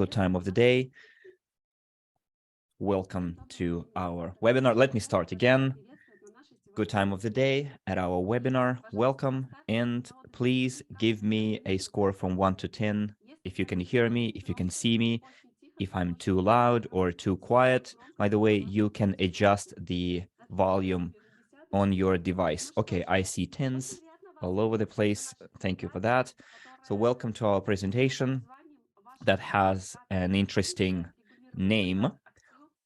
Good time of the day. Welcome to our webinar. Let me start again. Good time of the day at our webinar. Welcome, and please give me a score from 1 to 10 if you can hear me, if you can see me, if I'm too loud or too quiet. By the way, you can adjust the volume on your device. Okay, I see 10s all over the place. Thank you for that. So welcome to our presentation that has an interesting name,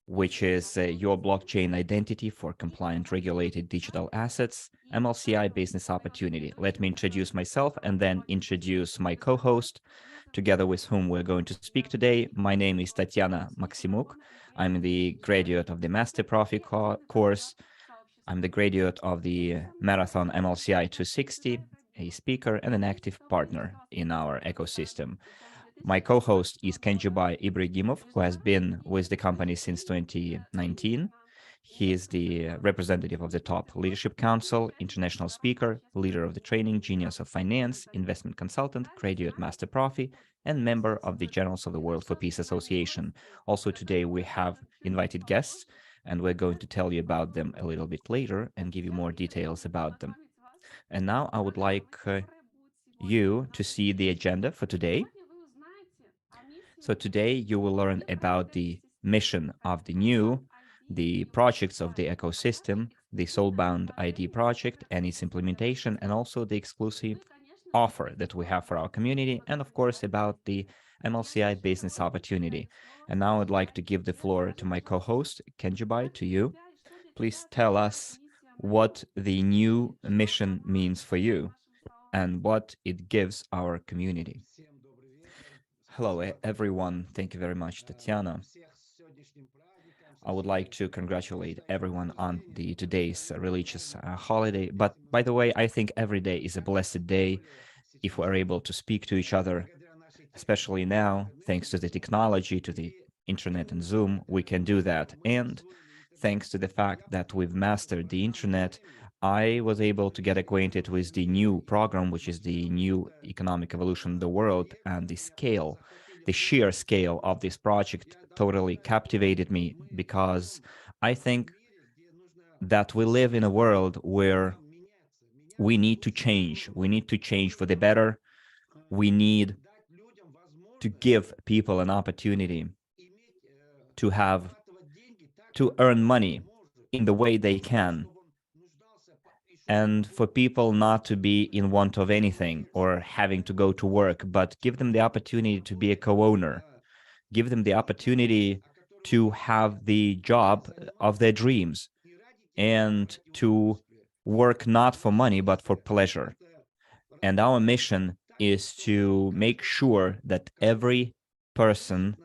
which is your blockchain identity for compliant regulated digital assets, MLCI business opportunity. Let me introduce myself and then introduce my co-host, together with whom we're going to speak today. My name is Tatiana Maksimuk. I'm the graduate of the Master Profi course. I'm the graduate of the Marathon MLCI 260, a speaker and an active partner in our ecosystem. My co-host is Kenzhebay Ibragimov, who has been with the company since 2019. He is the representative of the Top Leadership Council, international speaker, leader of the training, genius of finance, investment consultant, graduate master profi, and member of the Generals of the World for Peace Association. Also today we have invited guests, and we're going to tell you about them a little bit later and give you more details about them. And now I would like you to see the agenda for today. So today you will learn about the mission of the NEEW, the projects of the ecosystem, the Soulbound ID project and its implementation, and also the exclusive offer that we have for our community, and of course about the MLCI business opportunity. And now I'd like to give the floor to my co-host, Kenzhebay, to you. Please tell us what the NEEW mission means for you and what it gives our community. Hello, everyone. Thank you very much, Tatiana. I would like to congratulate everyone on today's religious holiday. But by the way, I think every day is a blessed day if we're able to speak to each other, especially now, thanks to the technology, to the internet and Zoom, we can do that. And thanks to the fact that we've mastered the internet, I was able to get acquainted with the NEEW program, which is the New Economic Evolution of the World, and the scale, the sheer scale of this project totally captivated me, because I think that we live in a world where we need to change. We need to change for the better. We need to give people an opportunity to earn money in the way they can, and for people not to be in want of anything or having to go to work, but give them the opportunity to be a co-owner, give them the opportunity to have the job of their dreams and to work not for money, but for pleasure. And our mission is to make sure that every person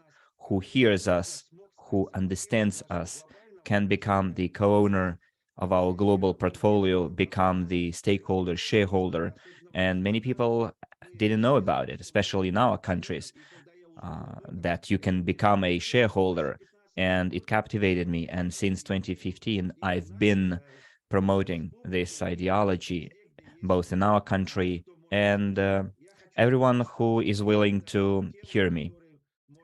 who hears us, who understands us, can become the co-owner of our global portfolio, become the stakeholder, shareholder. And many people didn't know about it, especially in our countries, that you can become a shareholder. And it captivated me. And since 2015, I've been promoting this ideology, both in our country and everyone who is willing to hear me.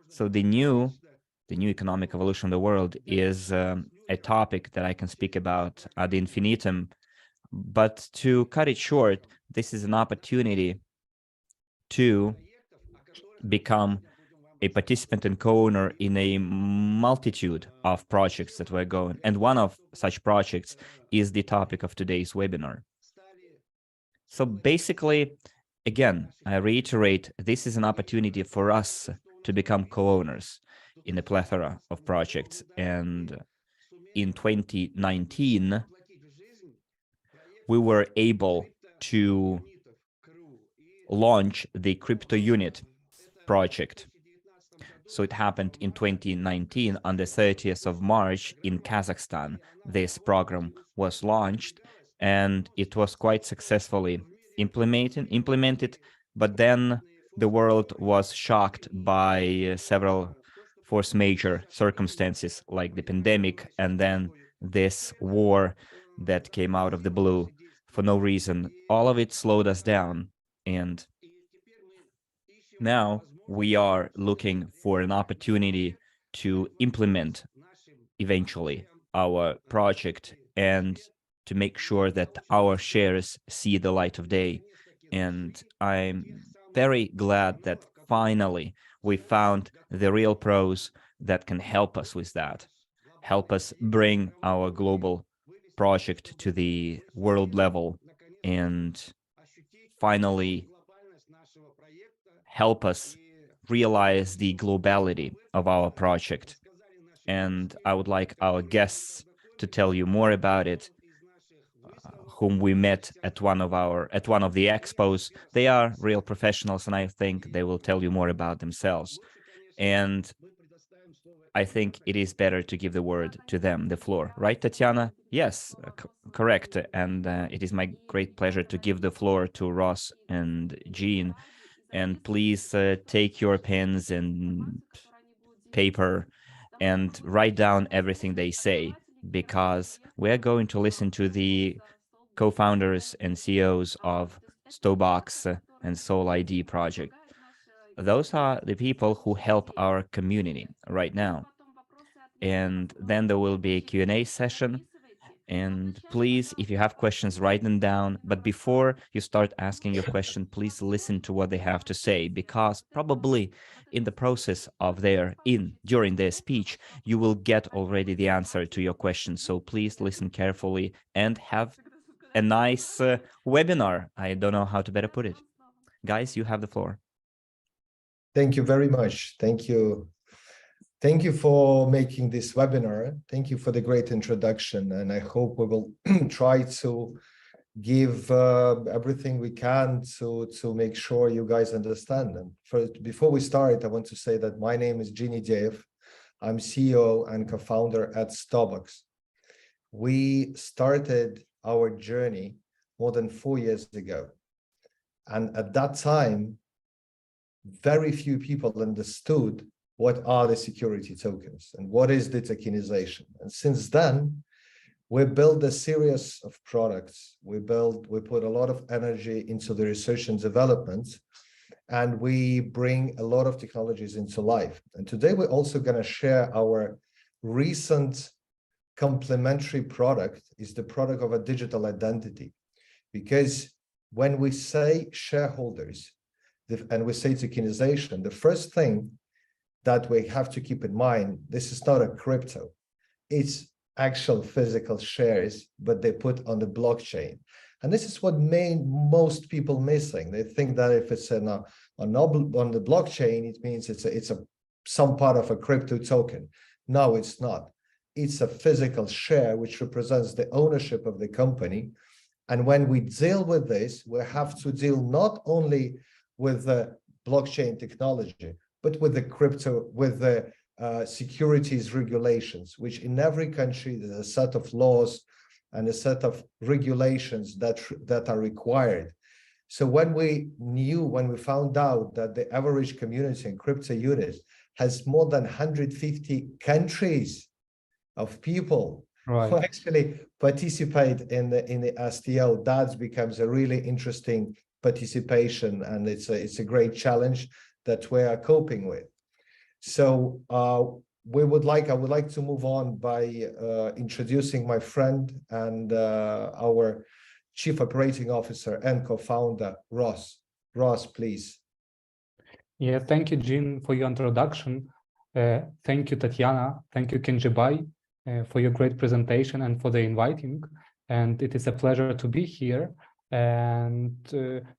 So the new economic evolution of the world is a topic that I can speak about ad infinitum. But to cut it short, this is an opportunity to become a participant and co-owner in a multitude of projects that we're going. And one of such projects is the topic of today's webinar. So basically, again, I reiterate, this is an opportunity for us to become co-owners in a plethora of projects. And in 2019, we were able to launch the crypto unit project. So it happened in 2019 on the 30th of March in Kazakhstan. This program was launched and it was quite successfully implemented, but then the world was shocked by several force majeure circumstances like the pandemic and then this war that came out of the blue for no reason. All of it slowed us down, and now we are looking for an opportunity to implement eventually our project and to make sure that our shares see the light of day. And I'm very glad that finally we found the real pros that can help us with that, help us bring our global project to the world level, and finally help us realize the globality of our project. And I would like our guests to tell you more about it, whom we met at one of the expos. They are real professionals, and I think they will tell you more about themselves. And I think it is better to give the word to them, the floor, right, Tatiana? Yes, correct. And it is my great pleasure to give the floor to Ross and Jean. And please take your pens and paper and write down everything they say, because we're going to listen to the co-founders and CEOs of Stobox and Soul ID project. Those are the people who help our community right now. And then there will be a Q&A session. And please, if you have questions, write them down. But before you start asking your question, please listen to what they have to say, because probably in the process of during their speech, you will get already the answer to your question. So please listen carefully and have a nice webinar. I don't know how to better put it. Guys, you have the floor. Thank you very much. Thank you. Thank you for making this webinar. Thank you for the great introduction. And I hope we will try to give everything we can to make sure you guys understand. And before we start, I want to say that my name is Deyev. I'm CEO and co-founder at Stobox. We started our journey more than 4 years ago. And at that time, very few people understood what are the security tokens and what is the tokenization. And since then, we built a series of products. We put a lot of energy into the research and development, and we bring a lot of technologies into life. And today we're also going to share our recent complementary product, is the product of a digital identity. Because when we say shareholders and we say tokenization, the first thing that we have to keep in mind, this is not a crypto. It's actual physical shares, but they put on the blockchain. And this is what most people missing. They think that if it's on the blockchain, it means it's some part of a crypto token. No, it's not. It's a physical share which represents the ownership of the company. And when we deal with this, we have to deal not only with the blockchain technology, but with the crypto, with the securities regulations, which in every country there's a set of laws and a set of regulations that are required. So when we found out that the average community in crypto units has more than 150 countries of people who actually participate in the STO, that becomes a really interesting participation, and it's a great challenge that we are coping with. So I would like to move on by introducing my friend and our Chief Operating Officer and co-founder, Ross. Ross, please. Yeah, thank you, Jean, for your introduction. Thank you, Tatiana. Thank you, Kenzhebay, for your great presentation and for the inviting. And it is a pleasure to be here. And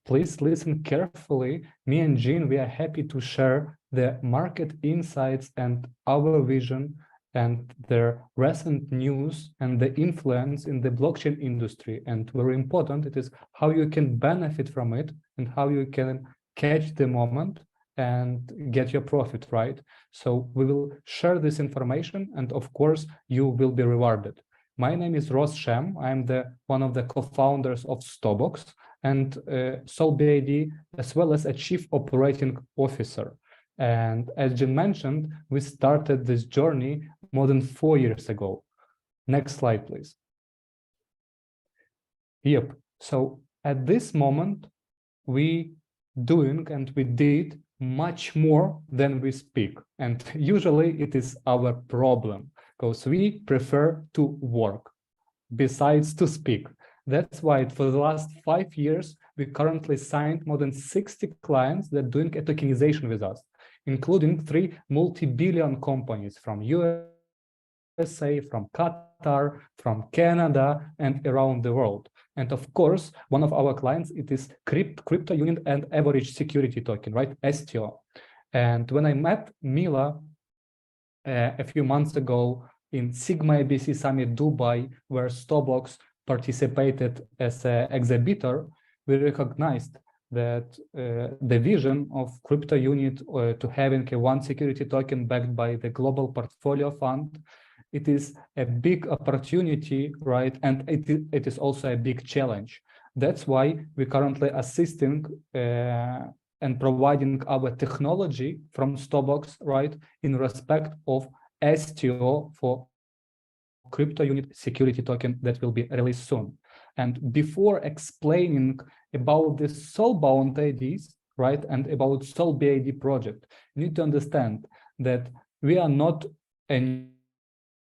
please listen carefully. Me and Jean, we are happy to share the market insights and our vision and the recent news and the influence in the blockchain industry. And very important, it is how you can benefit from it and how you can catch the moment and get your profit, right? So we will share this information, and of course, you will be rewarded. My name is Ross Shem. I'm one of the co-founders of Stobox and SOULB ID, as well as a Chief Operating Officer. And as Jim mentioned, we started this journey more than 4 years ago. Next slide, please. Yep. So at this moment, we did much more than we speak. And usually it is our problem because we prefer to work besides to speak. That's why for the last 5 years, we currently signed more than 60 clients that are doing a tokenization with us, including 3 multi-billion companies from USA, from Qatar, from Canada, and around the world. And of course, one of our clients, it is crypto unit and average security token, right? STO. And when I met Mila a few months ago in Sigma ABC Summit Dubai, where Stobox participated as an exhibitor, we recognized that the vision of crypto unit to having a one security token backed by the global portfolio fund, it is a big opportunity, right? And it is also a big challenge. That's why we're currently assisting and providing our technology from Stobox, right, in respect of STO for crypto unit security token that will be released soon. And before explaining about the Soulbound IDs, right, and about SOULB ID project, you need to understand that we are not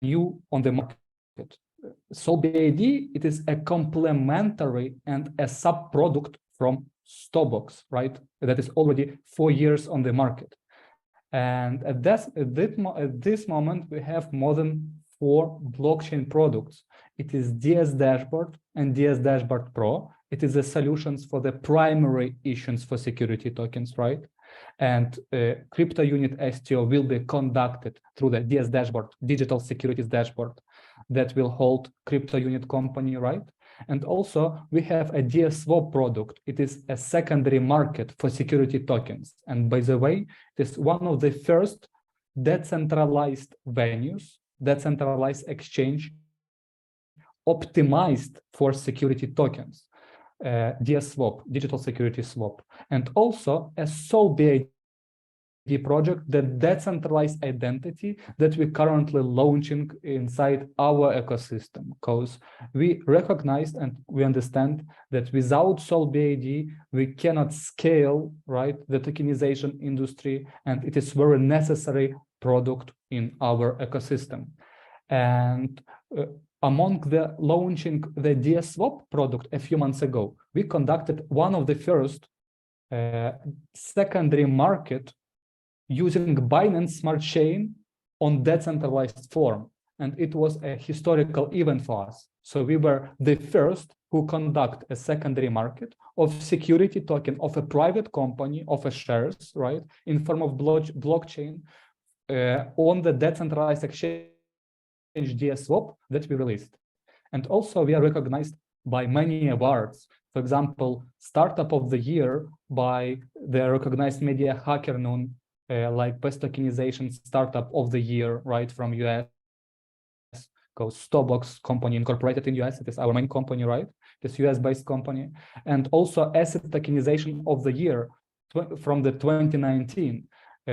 new on the market. SOULB ID, it is a complementary and a sub-product from Stobox, right, that is already 4 years on the market. And at this moment, we have more than 4 blockchain products. It is DS Dashboard and DS Dashboard Pro. It is the solutions for the primary issuance for security tokens, right? And crypto unit STO will be conducted through the DS Dashboard, Digital Securities Dashboard, that will hold crypto unit company, right? And also we have a DS Swap product. It is a secondary market for security tokens. And by the way, it is one of the first decentralized venues, decentralized exchange optimized for security tokens, DS Swap, Digital Security Swap, and also a SOULB ID project, the decentralized identity that we're currently launching inside our ecosystem, because we recognize and we understand that without SOULB ID, we cannot scale, right, the tokenization industry, and it is very necessary product in our ecosystem. And among the launching the DS Swap product a few months ago, we conducted one of the first secondary market using Binance Smart Chain on decentralized form. And it was a historical event for us. So we were the first who conduct a secondary market of security token of a private company, of a shares, right, in form of blockchain on the decentralized exchange DS Swap that we released. And also we are recognized by many awards. For example, Startup of the Year by the recognized media Hacker Noon, like Best Tokenization Startup of the Year, right, from US. Because Stobox company incorporated in US, it is our main company, right? This US-based company. And also Asset Tokenization of the Year from the 2019.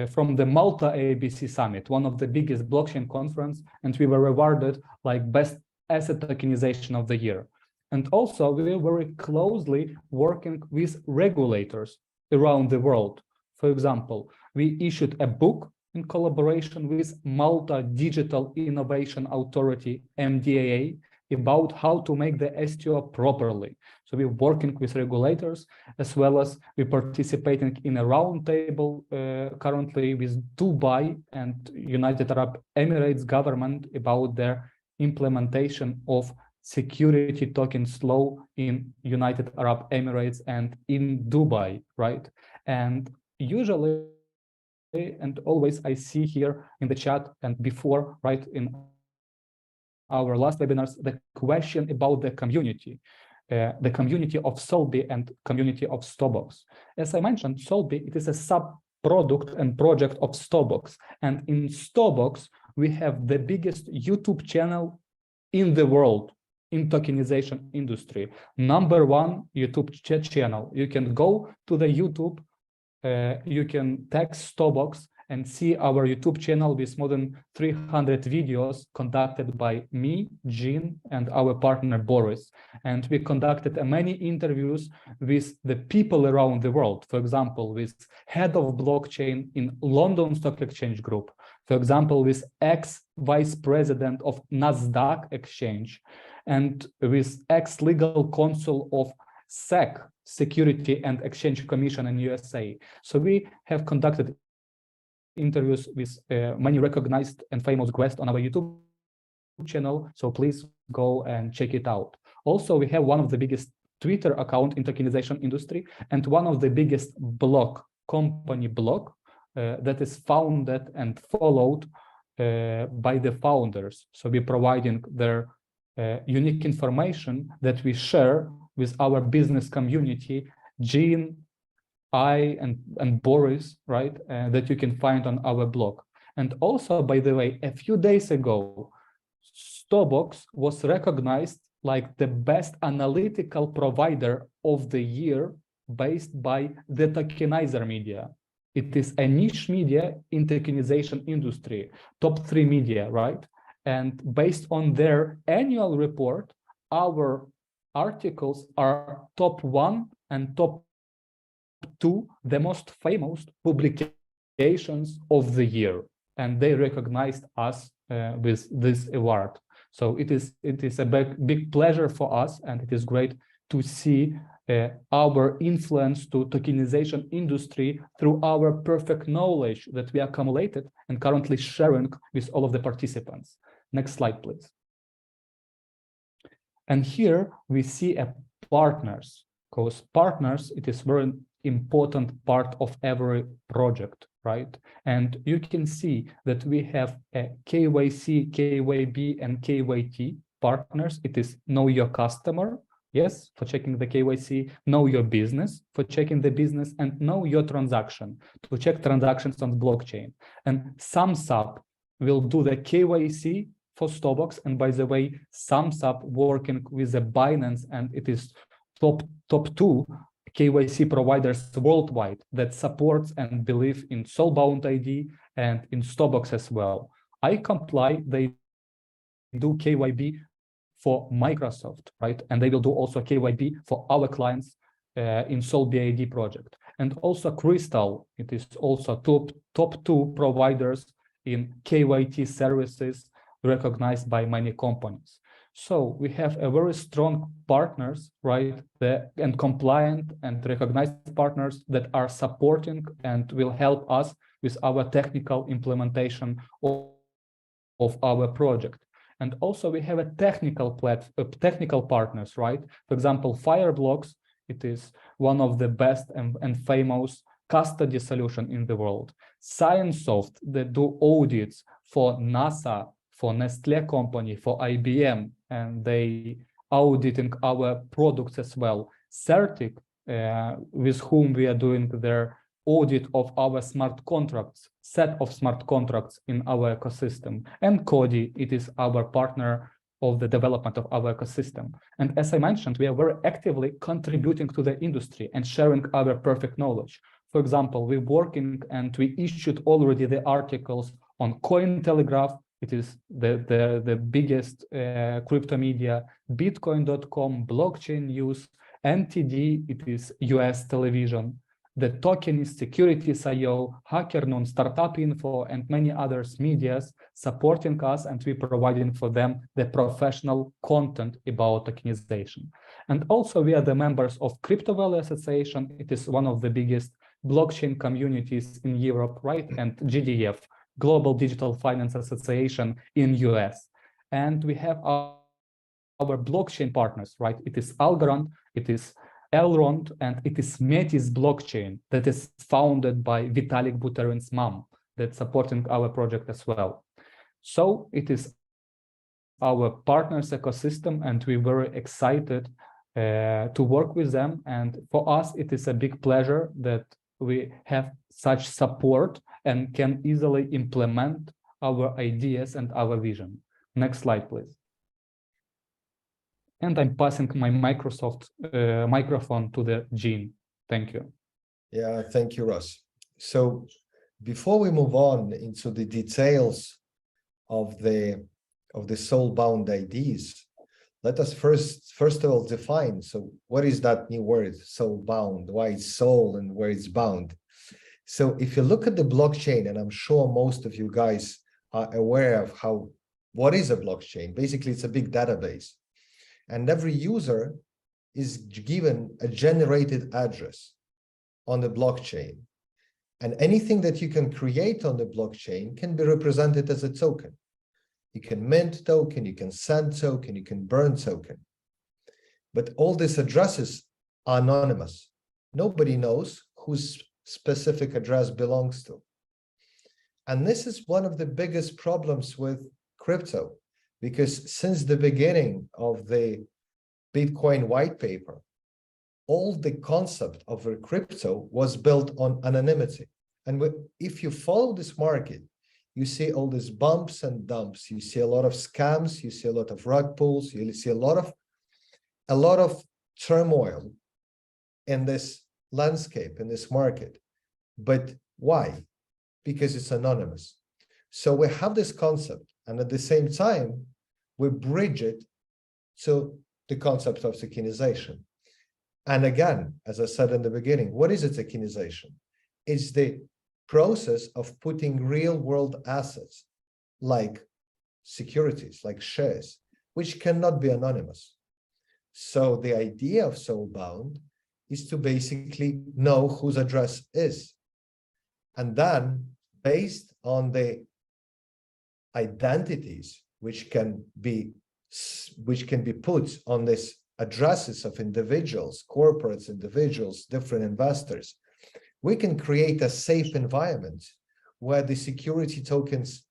From the Malta ABC Summit, one of the biggest blockchain conference, and we were rewarded like Best Asset Tokenization of the Year. And also we were very closely working with regulators around the world. For example, we issued a book in collaboration with Malta Digital Innovation Authority, MDAA, about how to make the STO properly. So we're working with regulators, as well as we're participating in a roundtable currently with Dubai and United Arab Emirates government about their implementation of security tokens law in United Arab Emirates and in Dubai, right? And usually and always I see here in the chat and before, right, in our last webinars, the question about the community of SOULB and community of Stobox. As I mentioned, SOULB, it is a sub-product and project of Stobox. And in Stobox, we have the biggest YouTube channel in the world in tokenization industry. #1 YouTube channel. You can go to the YouTube, you can text Stobox, and see our YouTube channel with more than 300 videos conducted by me, Jean, and our partner Boris. And we conducted many interviews with the people around the world. For example, with head of blockchain in London Stock Exchange Group. For example, with ex-vice president of NASDAQ Exchange, and with ex-legal counsel of SEC, Security and Exchange Commission in USA. So we have conducted interviews with many recognized and famous guests on our YouTube channel, so please go and check it out. Also, we have one of the biggest Twitter account in tokenization industry and one of the biggest blog that is founded and followed by the founders. So we're providing their unique information that we share with our business community, Jean, I, and Boris, right, that you can find on our blog. And also, by the way, a few days ago, Stobox was recognized like the best analytical provider of the year based by the Tokenizer media. It is a niche media in tokenization industry, top 3 media, right? And based on their annual report, our articles are top 1 and top 2, the most famous publications of the year, and they recognized us with this award. So it is a big pleasure for us, and it is great to see our influence to tokenization industry through our perfect knowledge that we accumulated and currently sharing with all of the participants. Next slide, please. And here we see partners, because partners, it is very important part of every project, right? And you can see that we have a KYC, KYB, and KYT partners. It is know your customer, yes, for checking the KYC, know your business for checking the business, and know your transaction to check transactions on the blockchain. And SUB will do the KYC for Stobox. And by the way, SUB working with the Binance, and it is top 2 KYC providers worldwide that supports and believe in Soulbound ID and in Stobox as well. I comply, they do KYB for Microsoft, right? And they will do also KYB for our clients in SOULB ID project. And also Crystal, it is also top 2 providers in KYT services recognized by many companies. So we have a very strong partners, right, and compliant and recognized partners that are supporting and will help us with our technical implementation of our project. And also we have a technical partners, right? For example, Fireblocks, it is one of the best and famous custody solution in the world. ScienceSoft, that do audits for NASA, for Nestle company, for IBM, and they auditing our products as well. Certic, with whom we are doing their audit of our smart contracts, set of smart contracts in our ecosystem. And Cody, it is our partner of the development of our ecosystem. And as I mentioned, we are very actively contributing to the industry and sharing our perfect knowledge. For example, we're working and we issued already the articles on Cointelegraph. It is the biggest crypto media, Bitcoin.com, Blockchain News, NTD, it is US television, the Tokenist, Securities.io, HackerNoon, Startup Info, and many others medias supporting us, and we providing for them the professional content about tokenization. And also we are the members of Crypto Valley Association. It is one of the biggest blockchain communities in Europe, right? And GDF, Global Digital Finance Association in US. And we have our blockchain partners, right? It is Algorand, it is Elrond, and it is Metis blockchain that is founded by Vitalik Buterin's mom that's supporting our project as well. So it is our partners ecosystem, and we're very excited to work with them. And for us, it is a big pleasure that we have such support and can easily implement our ideas and our vision. Next slide, please. And I'm passing my Microsoft microphone to the Jean. Thank you. Yeah, thank you, Ross. So before we move on into the details of the Soulbound IDs, let us first of all define, so what is that new word, soulbound, why it's soul and where it's bound? So if you look at the blockchain, and I'm sure most of you guys are aware of what is a blockchain. Basically, it's a big database, and every user is given a generated address on the blockchain, and anything that you can create on the blockchain can be represented as a token. You can mint token, you can send token, you can burn token. But all these addresses are anonymous. Nobody knows whose specific address belongs to. And this is one of the biggest problems with crypto, because since the beginning of the Bitcoin white paper, all the concept of a crypto was built on anonymity. And if you follow this market, you see all these bumps and dumps. You see a lot of scams. You see a lot of rug pulls. You see a lot of turmoil in this landscape, in this market. But why? Because it's anonymous. So we have this concept, and at the same time, we bridge it to the concept of tokenization. And again, as I said in the beginning, what is a tokenization? It's the process of putting real-world assets like securities, like shares, which cannot be anonymous. So the idea of Soulbound is to basically know whose address is. And then, based on the identities which can be put on these addresses of individuals, corporates, individuals, different investors, we can create a safe environment where the security tokens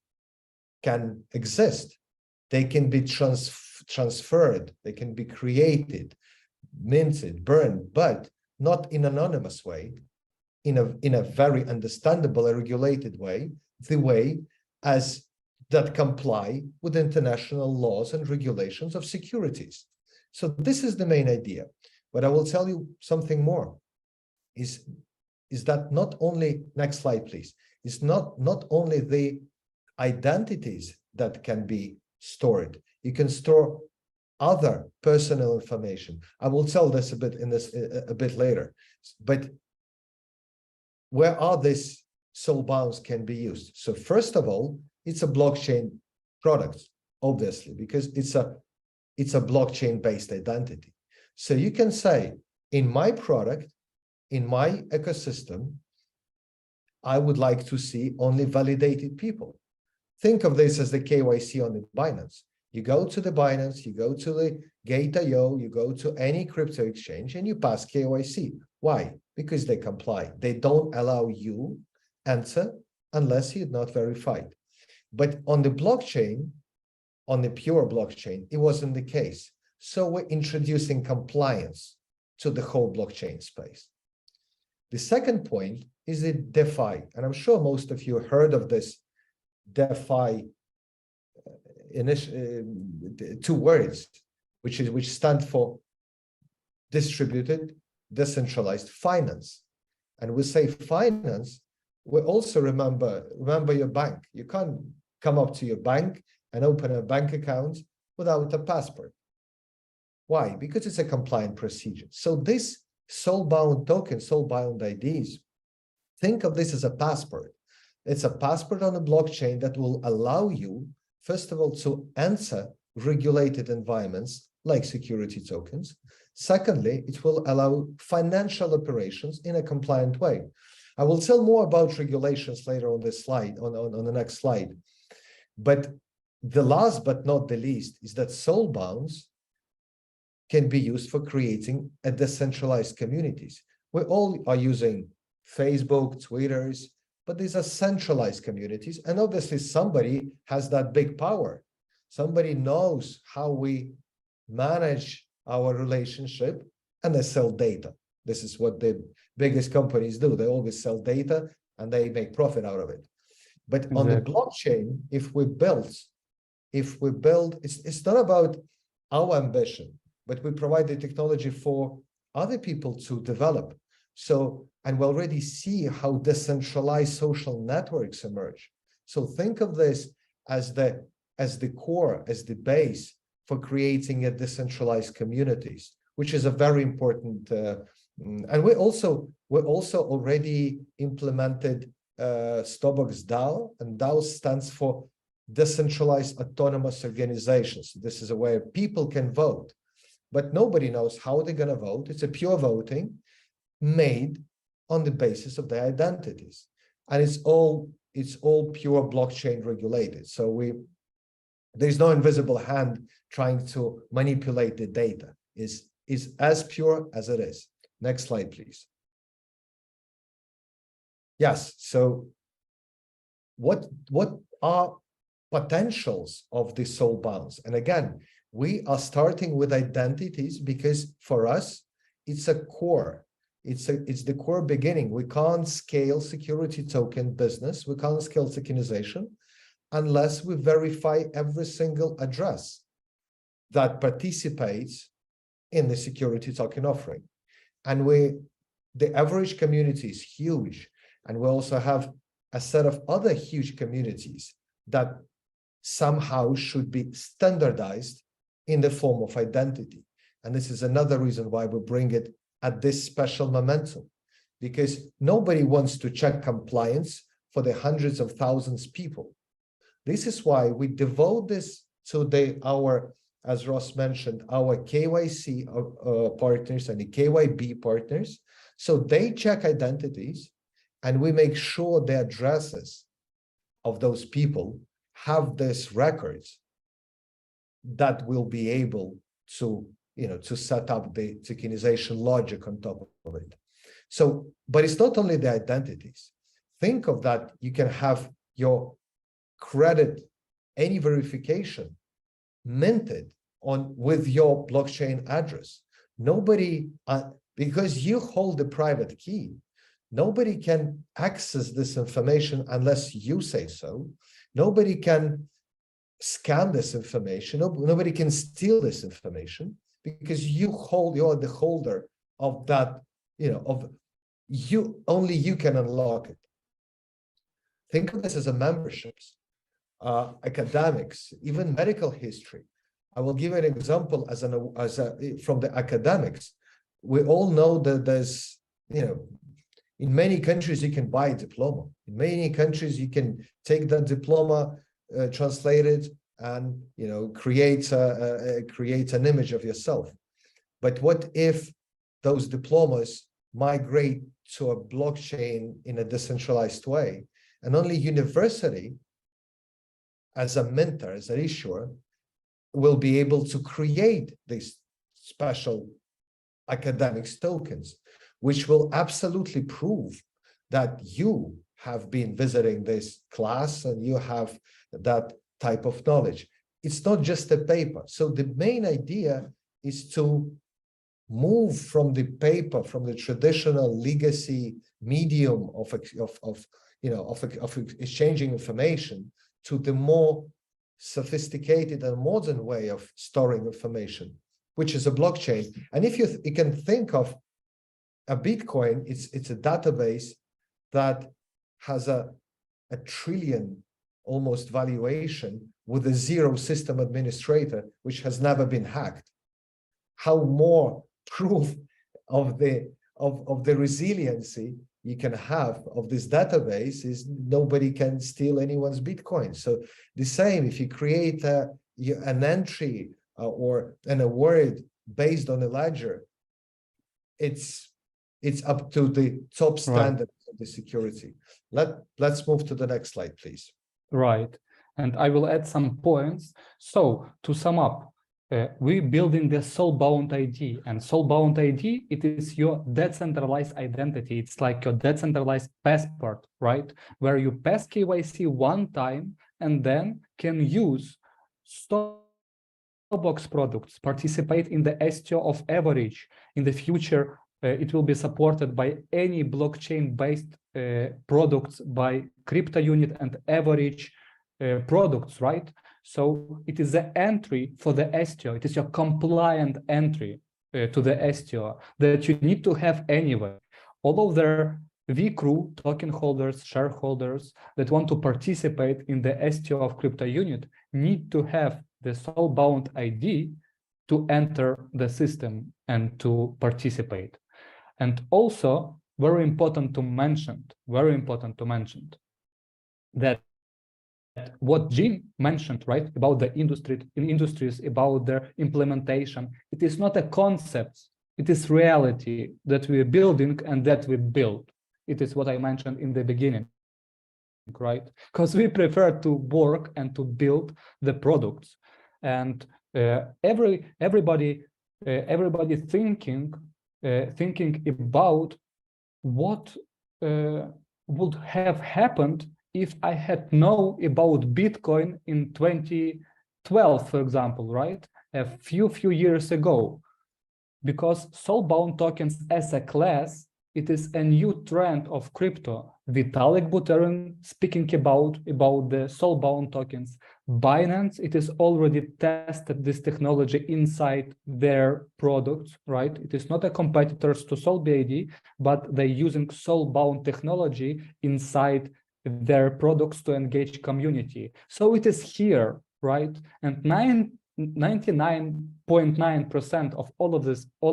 can exist. They can be transferred, they can be created, minted, burned, but not in an anonymous way, in a very understandable and regulated way, the way as that comply with international laws and regulations of securities. So this is the main idea. But I will tell you something more, is that not only, next slide, please, it's not only the identities that can be stored. You can store other personal information. I will tell this a bit later. But where are these soulbounds can be used? So first of all, it's a blockchain product, obviously, because it's a blockchain-based identity. So you can say, in my product, in my ecosystem, I would like to see only validated people. Think of this as the KYC on the Binance. You go to the Binance, you go to the Gate.io, you go to any crypto exchange, and you pass KYC. Why? Because they comply. They don't allow you enter unless you're not verified. But on the blockchain, on the pure blockchain, it wasn't the case. So we're introducing compliance to the whole blockchain space. The second point is the DeFi, and I'm sure most of you heard of this DeFi two words, which stand for distributed, decentralized finance. And we say finance, we also remember your bank. You can't come up to your bank and open a bank account without a passport. Why? Because it's a compliant procedure. So this Soulbound token, Soulbound IDs, think of this as a passport. It's a passport on a blockchain that will allow you, first of all, to enter regulated environments like security tokens. Secondly, it will allow financial operations in a compliant way. I will tell more about regulations later on this slide, on the next slide. But the last but not the least is that Soulbounds can be used for creating a decentralized communities. We all are using Facebook, Twitters, but these are centralized communities. And obviously somebody has that big power. Somebody knows how we manage our relationship, and they sell data. This is what the biggest companies do. They always sell data and they make profit out of it. But on the blockchain, if we build, it's not about our ambition, but we provide the technology for other people to develop. So And we already see how decentralized social networks emerge. So think of this as the core, as the base for creating a decentralized communities, which is a very important. And we also already implemented Stobox DAO, and DAO stands for Decentralized Autonomous Organizations. This is a way people can vote, but nobody knows how they're going to vote. It's a pure voting made on the basis of their identities, and it's all pure blockchain regulated. So there's no invisible hand trying to manipulate the data. Is as pure as it is. Next slide, please. Yes. So what are potentials of the Soulbounds? And again, we are starting with identities because for us, it's a core. It's the core beginning. We can't scale security token business. We can't scale tokenization unless we verify every single address that participates in the security token offering. And the average community is huge. And we also have a set of other huge communities that somehow should be standardized in the form of identity. And this is another reason why we bring it at this special momentum, because nobody wants to check compliance for the hundreds of thousands of people. This is why we devote this to our, as Ross mentioned, our KYC partners and the KYB partners. So they check identities, and we make sure the addresses of those people have these records that will be able to, to set up the tokenization logic on top of it. So, but it's not only the identities. Think of that. You can have your credit, any verification minted with your blockchain address. Nobody, because you hold the private key, nobody can access this information unless you say so. Nobody can scan this information. Nobody can steal this information because you are the holder of that, only you can unlock it. Think of this as a memberships, academics, even medical history. I will give an example from the academics. We all know that there's, in many countries you can buy a diploma. In many countries you can take that diploma, translate it, and create an image of yourself. But what if those diplomas migrate to a blockchain in a decentralized way, and only university, as a minter, as an issuer, will be able to create these special academics tokens, which will absolutely prove that you have been visiting this class and you have that type of knowledge. It's not just a paper. So the main idea is to move from the paper, from the traditional legacy medium of exchanging information, to the more sophisticated and modern way of storing information, which is a blockchain. And if you can think of a Bitcoin, it's a database that has a trillion almost valuation with a zero system administrator, which has never been hacked. How more proof of the resiliency you can have of this database is nobody can steal anyone's Bitcoin. So the same, if you create an entry or a word based on a ledger, it's up to the top standard of the security. Let's move to the next slide, please. Right. And I will add some points. So to sum up, we're building the Soulbound ID, and Soulbound ID, it is your decentralized identity. It's like your decentralized passport, right? Where you pass KYC one time and then can use Stobox products, participate in the STO of average. In the future, it will be supported by any blockchain-based products by crypto unit and average products, right? So it is the entry for the STO. It is your compliant entry to the STO that you need to have anyway. all of their V crew, token holders, shareholders that want to participate in the STO of crypto unit need to have the Soulbound ID to enter the system and to participate. And also, very important to mention that what Jim mentioned, right, about the industries, about their implementation, it is not a concept, it is reality that we're building and that we build. It is what I mentioned in the beginning, right? Because we prefer to work and to build the products, and everybody thinking about what would have happened if I had known about Bitcoin in 2012, for example, right? A few years ago, because Soulbound tokens as a class, it is a new trend of crypto. Vitalik Buterin speaking about the Soulbound tokens. Binance, it is already tested this technology inside their products, right? It is not a competitors to SOULB ID, but they're using Soulbound technology inside their products to engage community. So it is here, right? And 99.9% of all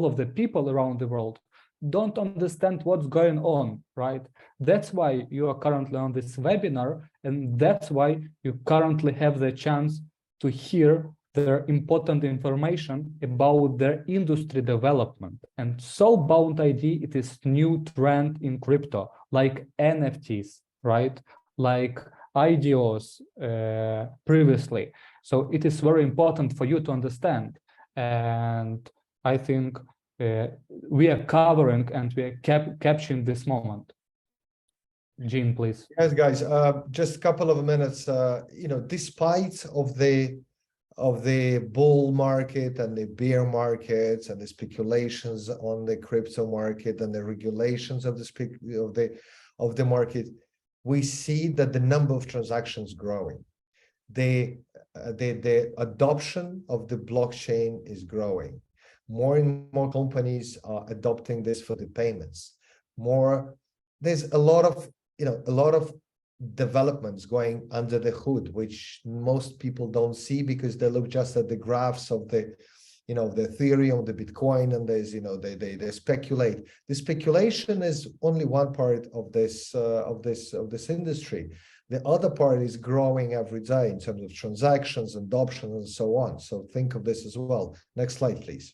of the people around the world don't understand what's going on, right? That's why you are currently on this webinar, and that's why you currently have the chance to hear their important information about their industry development. And Soulbound ID, it is new trend in crypto, like NFTs, right? Like IDOs previously. So it is very important for you to understand. And I think we are covering and we are capturing this moment. Gene, please. Yes, guys, just a couple of minutes. Despite of the bull market and the bear markets and the speculations on the crypto market and the regulations of the market, we see that the number of transactions growing. The adoption of the blockchain is growing. More and more companies are adopting this for the payments. There's a lot of developments going under the hood, which most people don't see because they look just at the graphs of the Ethereum, the Bitcoin, and they speculate. The speculation is only one part of this industry. The other part is growing every day in terms of transactions, adoption, and so on. So think of this as well. Next slide, please.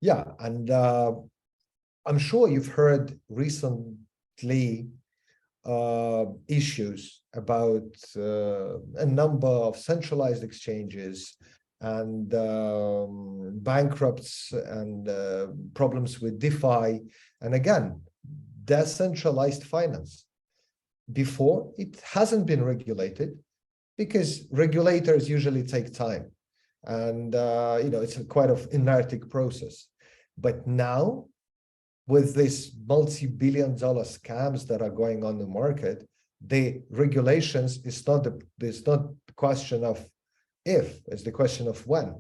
Yeah, and I'm sure you've heard recently issues about a number of centralized exchanges and bankrupts and problems with DeFi, and again, decentralized finance. Before, it hasn't been regulated because regulators usually take time, and it's a quite of inertic process. But now, with these multi-billion-dollar scams that are going on the market, the regulations is not the question of if, it's the question of when.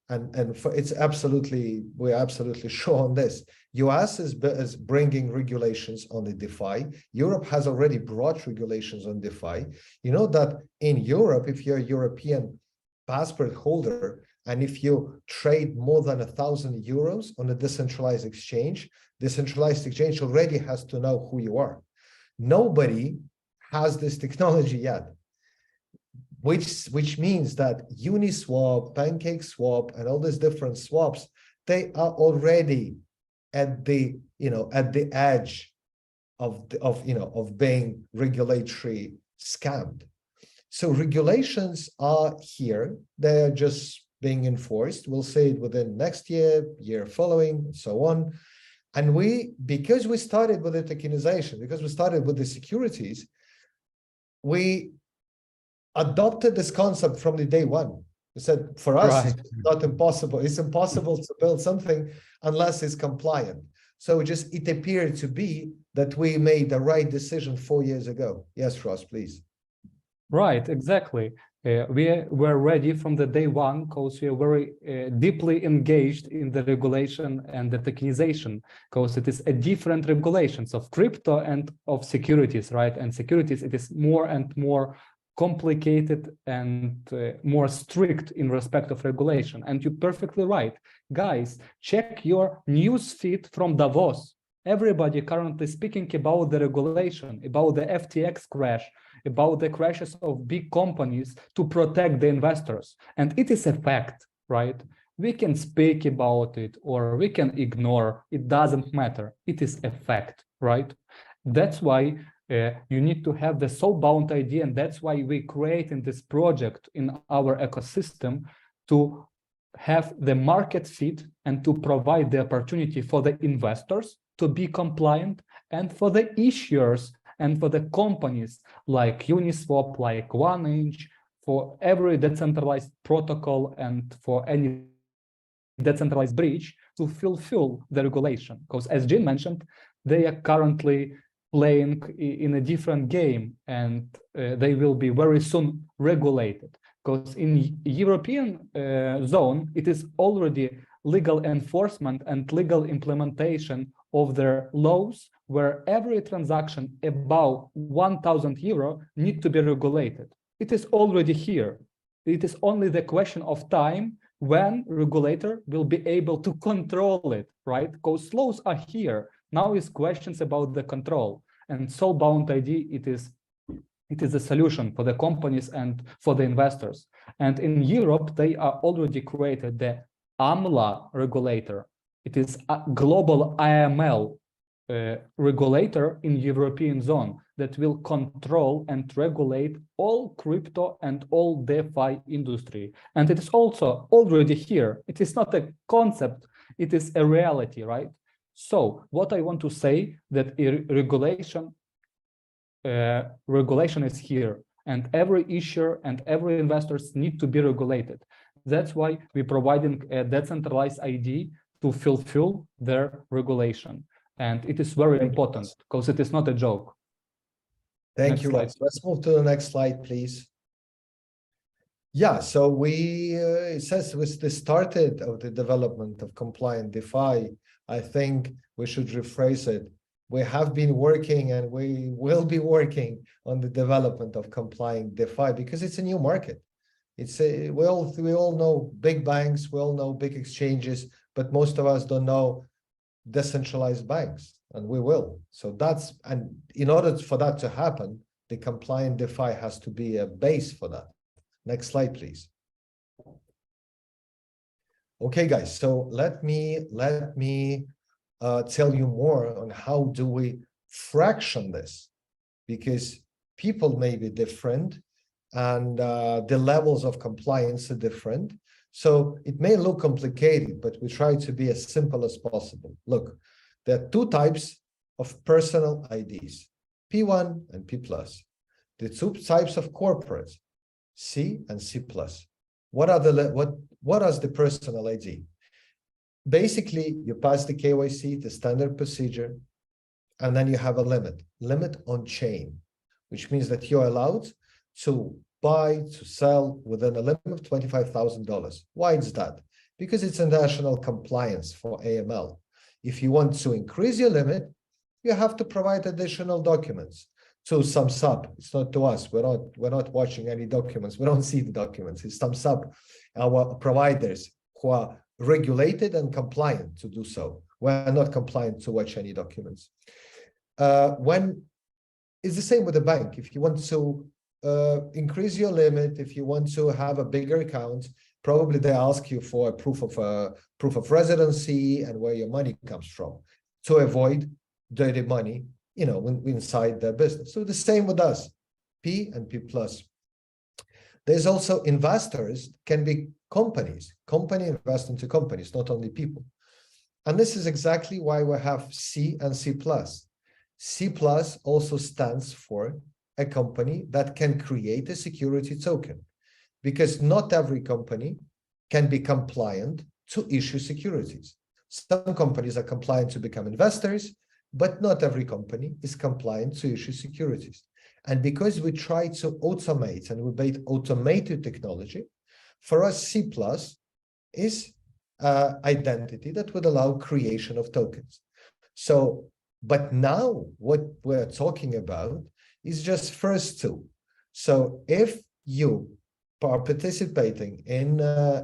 And we're absolutely sure on this. US is bringing regulations on the DeFi. Europe has already brought regulations on DeFi. You know that in Europe, if you're a European passport holder, and if you trade more than 1,000 euros on a decentralized exchange already has to know who you are. Nobody has this technology yet, which means that Uniswap, PancakeSwap, and all these different swaps, they are already at the edge of being regulatory scammed. So regulations are here; they are just being enforced. We'll see it within next year following, and so on. And because we started with the tokenization, because we started with the securities, we adopted this concept from the day one. We said, for us, right, it's not impossible. It's impossible to build something unless it's compliant. So it appeared to be that we made the right decision 4 years ago. Yes, Ross, please. Right, exactly. we were ready from the day one because we are very deeply engaged in the regulation and the tokenization, because it is a different regulations of crypto and of securities, right? And securities, it is more and more complicated and more strict in respect of regulation. And you're perfectly right. Guys, check your news feed from Davos. Everybody currently speaking about the regulation, about the FTX crash, about the crashes of big companies to protect the investors. And it is a fact, right? We can speak about it or we can ignore, it doesn't matter. It is a fact, right? That's why you need to have the Soulbound ID, and that's why we creating this project in our ecosystem to have the market fit and to provide the opportunity for the investors to be compliant and for the issuers and for the companies like Uniswap, like OneInch, for every decentralized protocol and for any decentralized bridge to fulfill the regulation. Because as Jin mentioned, they are currently playing in a different game and they will be very soon regulated. Because in European zone, it is already legal enforcement and legal implementation of their laws, where every transaction above 1,000 euro need to be regulated. It is already here. It is only the question of time when regulator will be able to control it, right? Because laws are here. Now is questions about the control. And Soulbound ID, it is a solution for the companies and for the investors. And in Europe, they are already created the AMLA regulator. It is a global AML regulator in European zone that will control and regulate all crypto and all DeFi industry. And it is also already here. It is not a concept, it is a reality, right? So what I want to say that regulation is here, and every issuer and every investors need to be regulated. That's why we're providing a decentralized ID to fulfill their regulation. And it is very important because it is not a joke. Thank you. Let's move to the next slide, please. Yeah, so it says with the started of the development of compliant DeFi, I think we should rephrase it. We have been working and we will be working on the development of compliant DeFi because it's a new market. We all know big banks, we all know big exchanges, but most of us don't know decentralized banks, and we will. So and in order for that to happen, the compliant DeFi has to be a base for that. Next slide, please. Okay, guys, so let me tell you more on how do we fraction this, because people may be different and the levels of compliance are different. So it may look complicated, but we try to be as simple as possible. Look, there are two types of personal IDs, P1 and P+. The two types of corporates, C and C+. What is the personal ID? Basically, you pass the KYC, the standard procedure, and then you have a limit on chain, which means that you're allowed to buy, to sell within a limit of $25,000. Why is that? Because it's international compliance for AML. If you want to increase your limit, you have to provide additional documents to some sub. It's not to us. We're not watching any documents. We don't see the documents. It's some sub, our providers who are regulated and compliant to do so. We're not compliant to watch any documents. When it's the same with the bank. If you want to increase your limit, if you want to have a bigger account, probably they ask you for a proof of residency and where your money comes from to avoid dirty money, inside their business. So the same with us, P and P+. There's also investors, can be companies. Company invest into companies, not only people. And this is exactly why we have C and C+. C+ also stands for a company that can create a security token, because not every company can be compliant to issue securities. Some companies are compliant to become investors, but not every company is compliant to issue securities. And because we try to automate and we made automated technology, for us, C+ is identity that would allow creation of tokens. So, but now what we're talking about is just first two. So if you are participating in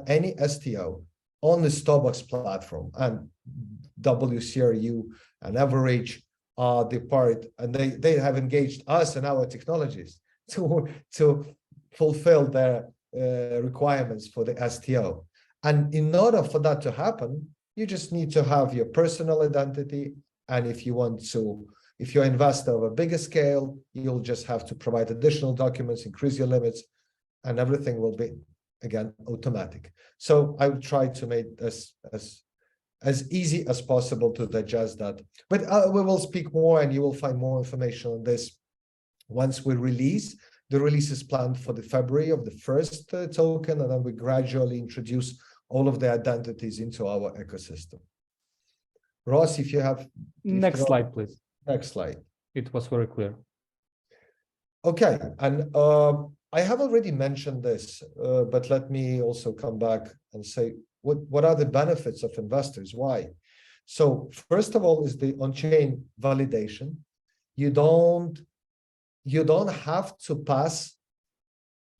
any STO on the Stobox platform, and WCRU and Average are the part, and they have engaged us and our technologies to fulfill their requirements for the STO. And in order for that to happen, you just need to have your personal identity. And if you want to, if you're an investor of a bigger scale, you'll just have to provide additional documents, increase your limits, and everything will be, again, automatic. So I would try to make this as easy as possible to digest that. But we will speak more, and you will find more information on this once we release. The release is planned for the February of the first token, and then we gradually introduce all of the identities into our ecosystem. Ross, if you have... Next slide, please. Next slide. It was very clear. Okay, and I have already mentioned this, but let me also come back and say, what are the benefits of investors? Why? So first of all is the on-chain validation. You don't have to pass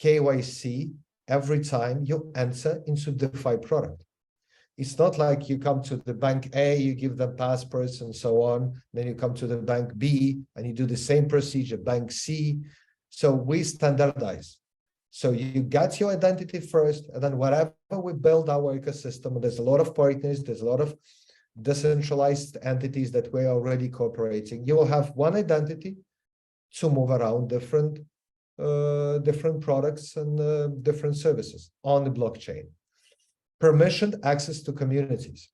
KYC every time you enter into DeFi product. It's not like you come to the bank A, you give them passports and so on, then you come to the bank B and you do the same procedure, bank C. So we standardize. So you get your identity first, and then whatever we build our ecosystem, there's a lot of partners, there's a lot of decentralized entities that we're already cooperating. You will have one identity to move around different products and different services on the blockchain. Permissioned access to communities.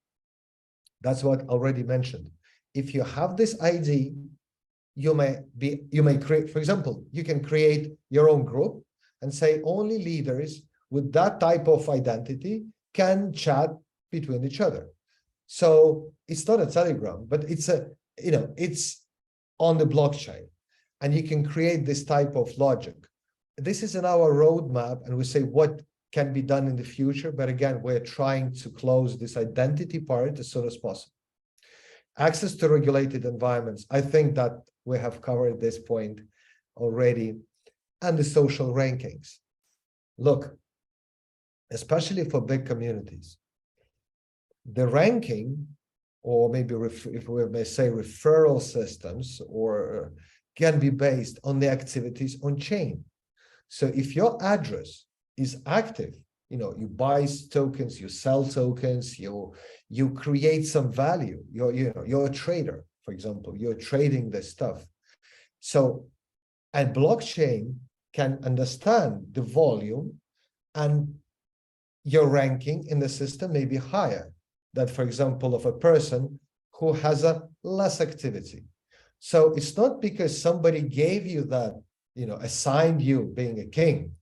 That's what I already mentioned. If you have this ID, you may create, for example, you can create your own group and say only leaders with that type of identity can chat between each other. So it's not a Telegram, but it's it's on the blockchain, and you can create this type of logic. This is in our roadmap, and we say what can be done in the future. But again, we're trying to close this identity part as soon as possible. Access to regulated environments. I think that we have covered this point already. And the social rankings. Look, especially for big communities, the ranking, or maybe if we may say referral systems, or can be based on the activities on chain. So if your address is active, you buy tokens, you sell tokens, you create some value. You're a trader, for example, you're trading this stuff. So, and blockchain can understand the volume, and your ranking in the system may be higher than, for example, of a person who has a less activity. So it's not because somebody gave you that, assigned you being a king,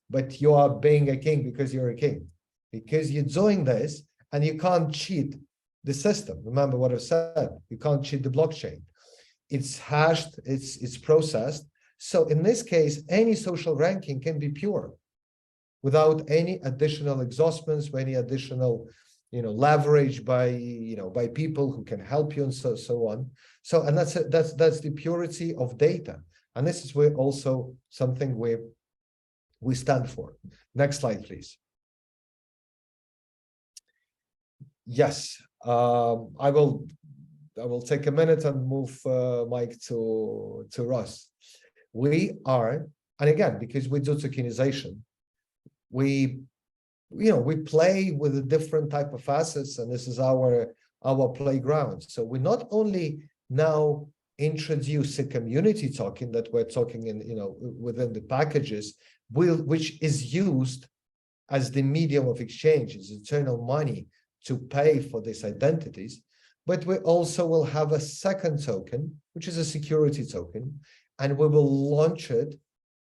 but you are being a king because you're a king, because you're doing this and you can't cheat the system. Remember what I said, you can't cheat the blockchain. It's hashed, it's processed. So in this case, any social ranking can be pure without any additional exhaustments, any additional, leverage by people who can help you and so on. So, and that's the purity of data. And this is where also something we stand for. Next slide, please. Yes, I will take a minute and move Mike to Ross. We are, and again, because we do tokenization, we play with a different type of assets, and this is our playground. So we not only now introduce a community token that we're talking in, within the packages, which is used as the medium of exchange, is eternal money to pay for these identities, but we also will have a second token, which is a security token, and we will launch it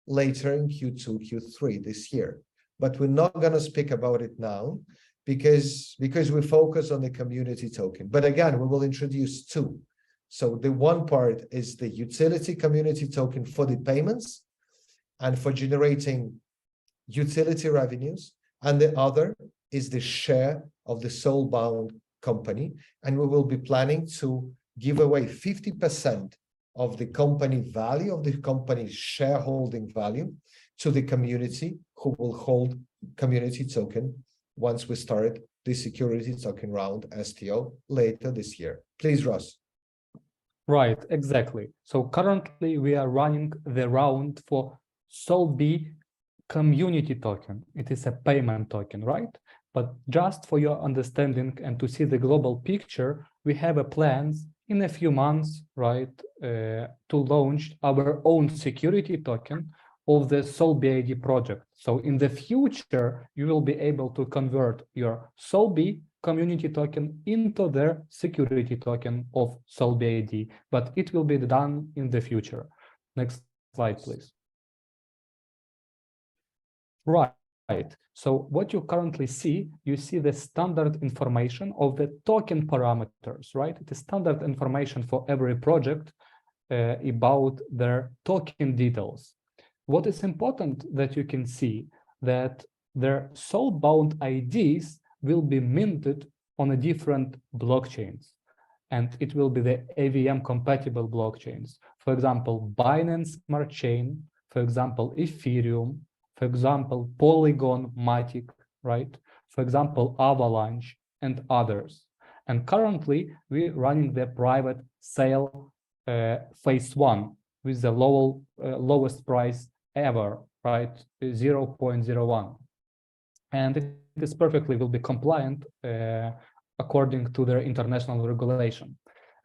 later in Q2, Q3 this year. But we're not going to speak about it now because we focus on the community token. But again, we will introduce two. So the one part is the utility community token for the payments and for generating utility revenues, and the other is the share of the Soulbound company, and we will be planning to give away 50% of the company value, of the company's shareholding value, to the community who will hold community token once we start the security token round STO later this year. Please, Ross. Right, exactly. So currently we are running the round for SOULB community token. It is a payment token, right? But just for your understanding and to see the global picture, we have a plans in a few months, right, to launch our own security token of the SOULB ID project. So in the future, you will be able to convert your SOULB community token into their security token of SOULB ID, but it will be done in the future. Next slide, please. Right. So what you currently see, you see the standard information of the token parameters, right? It is standard information for every project about their token details. What is important that you can see that their Soulbound IDs will be minted on a different blockchains, and it will be the AVM compatible blockchains. For example, Binance Smart Chain, for example, Ethereum, for example, Polygon Matic, right? For example, Avalanche and others. And currently we're running the private sale phase 1 with the lowest price ever, right? 0.01. And it is perfectly will be compliant according to their international regulation.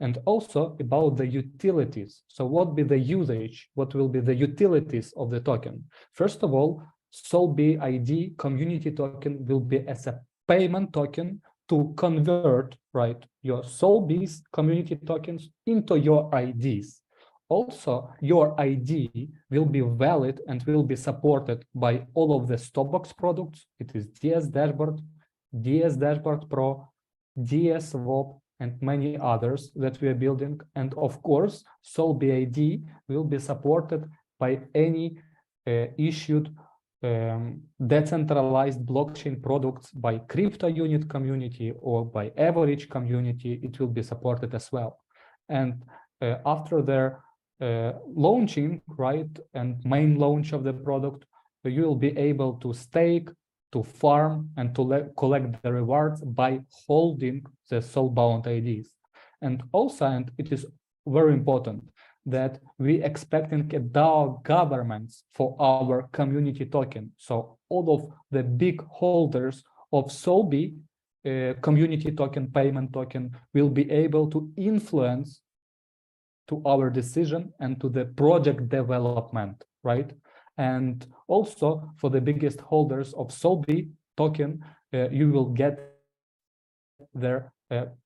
And also about the utilities. So what be the usage? What will be the utilities of the token? First of all, SOULB ID community token will be as a payment token to convert, right, your SOULB's community tokens into your IDs. Also, your ID will be valid and will be supported by all of the Stobox products. It is DS Dashboard, DS Dashboard Pro, DS Swap, and many others that we are building. And of course, SOULB ID will be supported by any issued decentralized blockchain products by crypto unit community or by average community. It will be supported as well. And after their launching, right, and main launch of the product, you will be able to stake, to farm, and to collect the rewards by holding the Soulbound IDs. And also, and it is very important, that we expecting a DAO governance for our community token. So all of the big holders of SOULB community token, payment token, will be able to influence to our decision and to the project development, right? And also for the biggest holders of SOULB token, you will get their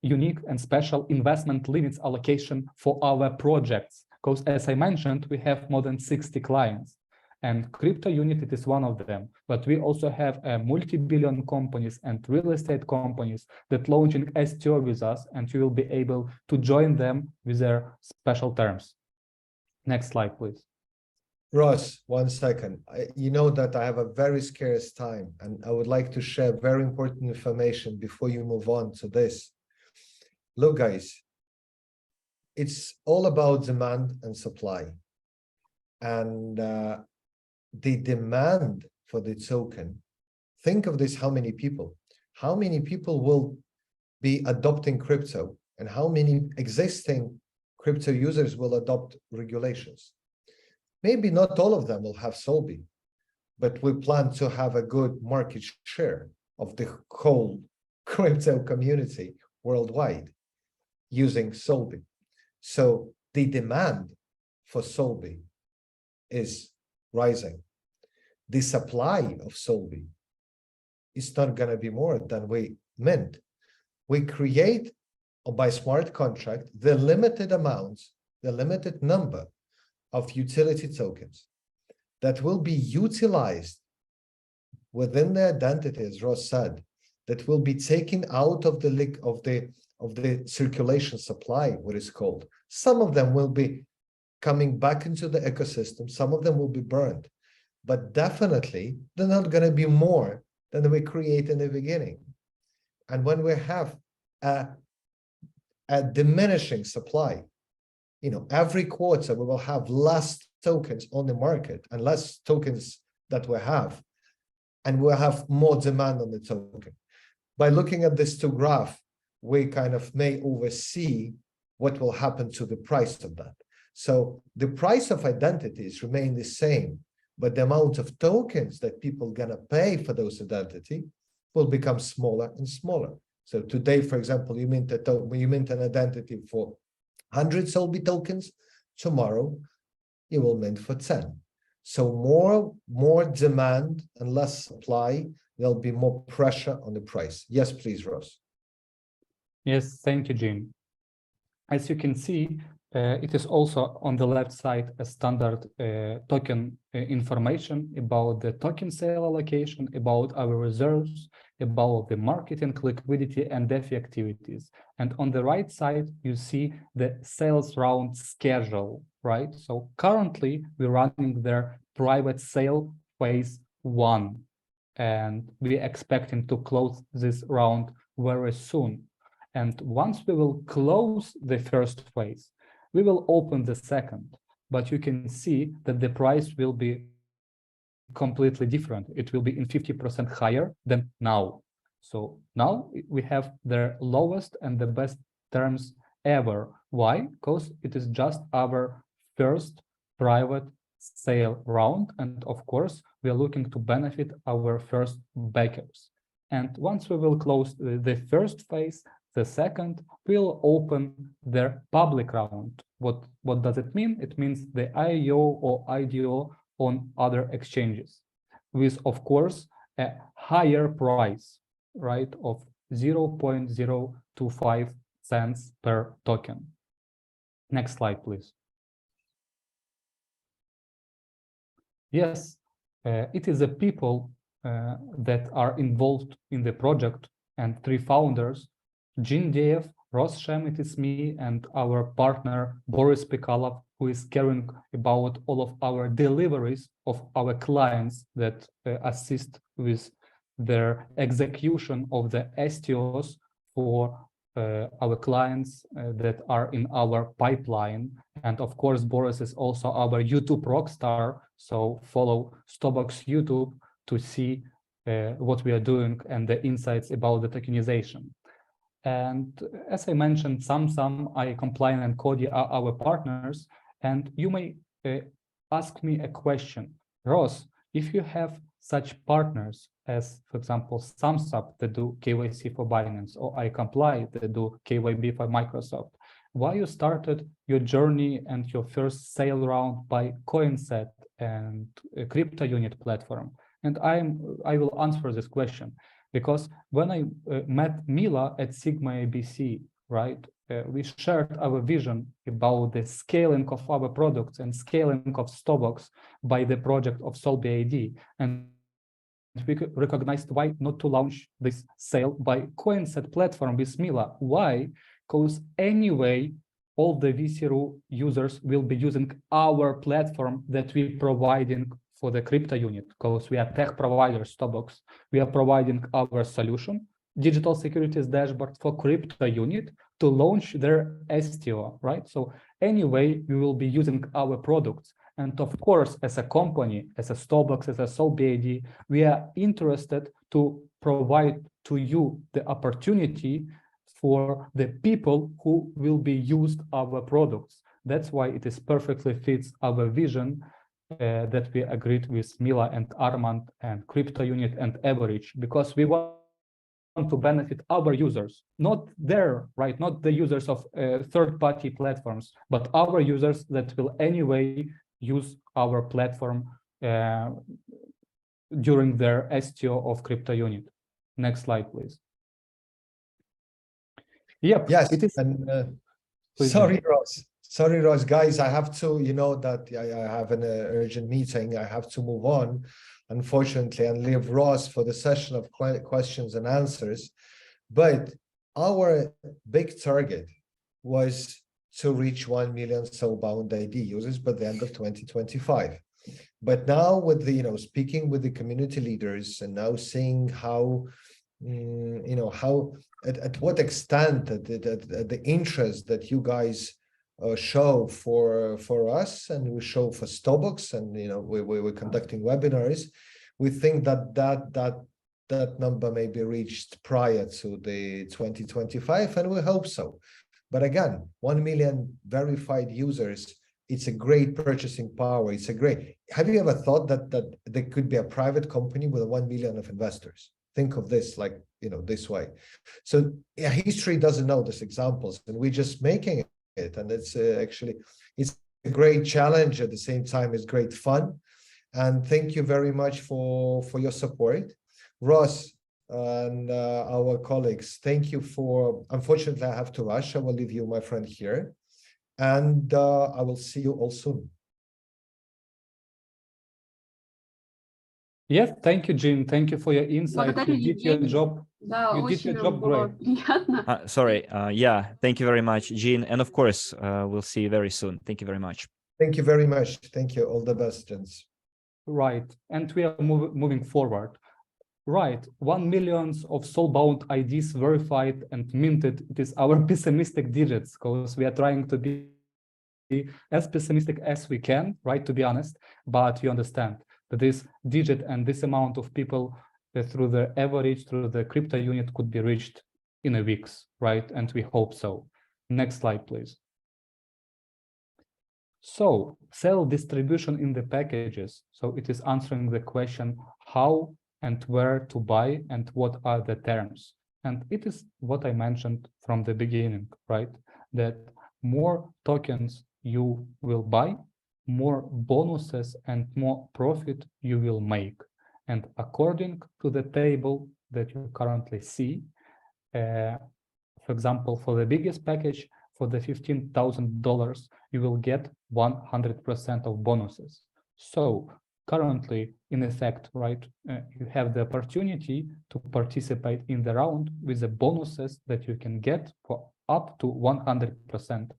unique and special investment limits allocation for our projects. Because as I mentioned, we have more than 60 clients, and crypto unit, it is one of them. But we also have multi-billion companies and real estate companies that launching STO with us, and you will be able to join them with their special terms. Next slide, please. Ross, 1 second. You know that I have a very scarce time, and I would like to share very important information before you move on to this. Look, guys, it's all about demand and supply. And the demand for the token, think of this, how many people will be adopting crypto, and how many existing crypto users will adopt regulations. Maybe not all of them will have SOULB, but we plan to have a good market share of the whole crypto community worldwide using SOULB. So the demand for SOULB is rising. The supply of SOULB is not going to be more than we mint. We create by smart contract the limited amounts, the limited number of utility tokens that will be utilized within the identity, as Ross said, that will be taken out of the circulation supply, what is called. Some of them will be coming back into the ecosystem. Some of them will be burned, but definitely they're not going to be more than we create in the beginning. And when we have a diminishing supply, every quarter we will have less tokens on the market and less tokens that we have, and we'll have more demand on the token. By looking at this two graph, we kind of may oversee what will happen to the price of that. So the price of identities remain the same, but the amount of tokens that people are gonna pay for those identity will become smaller and smaller. So today, for example, you mint an identity for 100 SOULB tokens. Tomorrow, you will mint for 10. So more demand and less supply, there'll be more pressure on the price. Yes, please, Ross. Yes, thank you, Jim. As you can see, it is also on the left side a standard token information about the token sale allocation, about our reserves, about the marketing, liquidity, and DeFi activities. And on the right side, you see the sales round schedule, right? So currently, we're running their private sale phase 1, and we're expecting to close this round very soon. And once we will close the first phase, we will open the second, but you can see that the price will be completely different. It will be in 50% higher than now. So now we have the lowest and the best terms ever. Why? Because it is just our first private sale round. And of course, we are looking to benefit our first backers. And once we will close the first phase, the second will open their public round. What does it mean? It means the IEO or IDO on other exchanges with, of course, a higher price, right, of 0.025 cents per token. Next slide, please. Yes, it is the people that are involved in the project, and 3 founders, Deyev, Shem, it is me, and our partner Boris Pikalov, who is caring about all of our deliveries of our clients that assist with their execution of the STOs for our clients that are in our pipeline. And of course, Boris is also our YouTube rockstar, so follow Stobox YouTube to see what we are doing and the insights about the tokenization. And as I mentioned, Samsung, iCompliant, and Cody are our partners. And you may ask me a question, Ross, if you have such partners as, for example, Samsung that do KYC for Binance, or iComply that do KYB for Microsoft, why you started your journey and your first sale round by Coinset and a crypto unit platform? And I will answer this question. Because when I met Mila at Sigma ABC, right, we shared our vision about the scaling of our products and scaling of Stobox by the project of SOULB ID. And we recognized why not to launch this sale by Coinset platform with Mila. Why? Because anyway, all the VC users will be using our platform that we're providing for the crypto unit, because we are tech providers, Stobox. We are providing our solution, digital securities dashboard for crypto unit to launch their STO, right? So anyway, we will be using our products. And of course, as a company, as a Stobox, as a SOULB ID, we are interested to provide to you the opportunity for the people who will be used our products. That's why it is perfectly fits our vision that we agreed with Mila and Armand and crypto unit and Average, because we want to benefit our users, not their, right, not the users of third-party platforms, but our users that will anyway use our platform during their STO of crypto unit. Next slide, please. Yep. Yes, it is. and sorry, Ross. Sorry, Ross, guys, I have to, you know, that I have an urgent meeting. I have to move on, unfortunately, and leave Ross for the session of questions and answers. But our big target was to reach 1 million Soulbound ID users by the end of 2025. But now with the, you know, speaking with the community leaders and now seeing how, you know, how, at what extent the interest that you guys show for us and we show for Stobox, and, you know, we're conducting webinars, we think that number may be reached prior to the 2025, and we hope so. But again, 1 million verified users, it's a great purchasing power. It's a great. Have you ever thought that there could be a private company with 1 million of investors? Think of this, like, you know, this way. So yeah, history doesn't know these examples, and we're just making it. And it's actually, it's a great challenge. At the same time, it's great fun. And thank you very much for your support. Ross and our colleagues, thank you for, unfortunately, I have to rush. I will leave you, my friend, here. And I will see you all soon. Yes, thank you, Jean. Thank you for your insight. You did your job. Да, You did очень your job было great. приятно. Sorry. Yeah, thank you very much, Jean. And of course, we'll see you very soon. Thank you very much. Thank you very much. Thank you. All the best, gents. Right. And we are moving forward. Right. 1 million of Soulbound IDs verified and minted. It is our pessimistic digits, because we are trying to be as pessimistic as we can, right, to be honest. But you understand that this digit and this amount of people through the average, through the crypto unit could be reached in a weeks, right? And we hope so. Next slide, please. So cell distribution in the packages. So it is answering the question how and where to buy and what are the terms. And it is what I mentioned from the beginning, right? That more tokens you will buy, more bonuses and more profit you will make. And according to the table that you currently see, for example, for the biggest package, for the $15,000, you will get 100% of bonuses. So currently, in effect, right, you have the opportunity to participate in the round with the bonuses that you can get for up to 100%.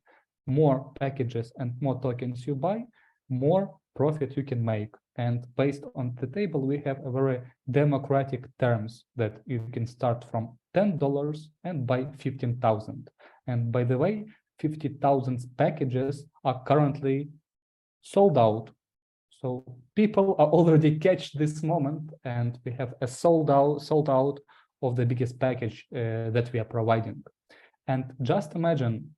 More packages and more tokens you buy, more profit you can make. And based on the table, we have a very democratic terms that you can start from $10 and buy 15,000. And by the way, 50,000 packages are currently sold out. So people are already catch this moment, and we have a sold out of the biggest package that we are providing. And just imagine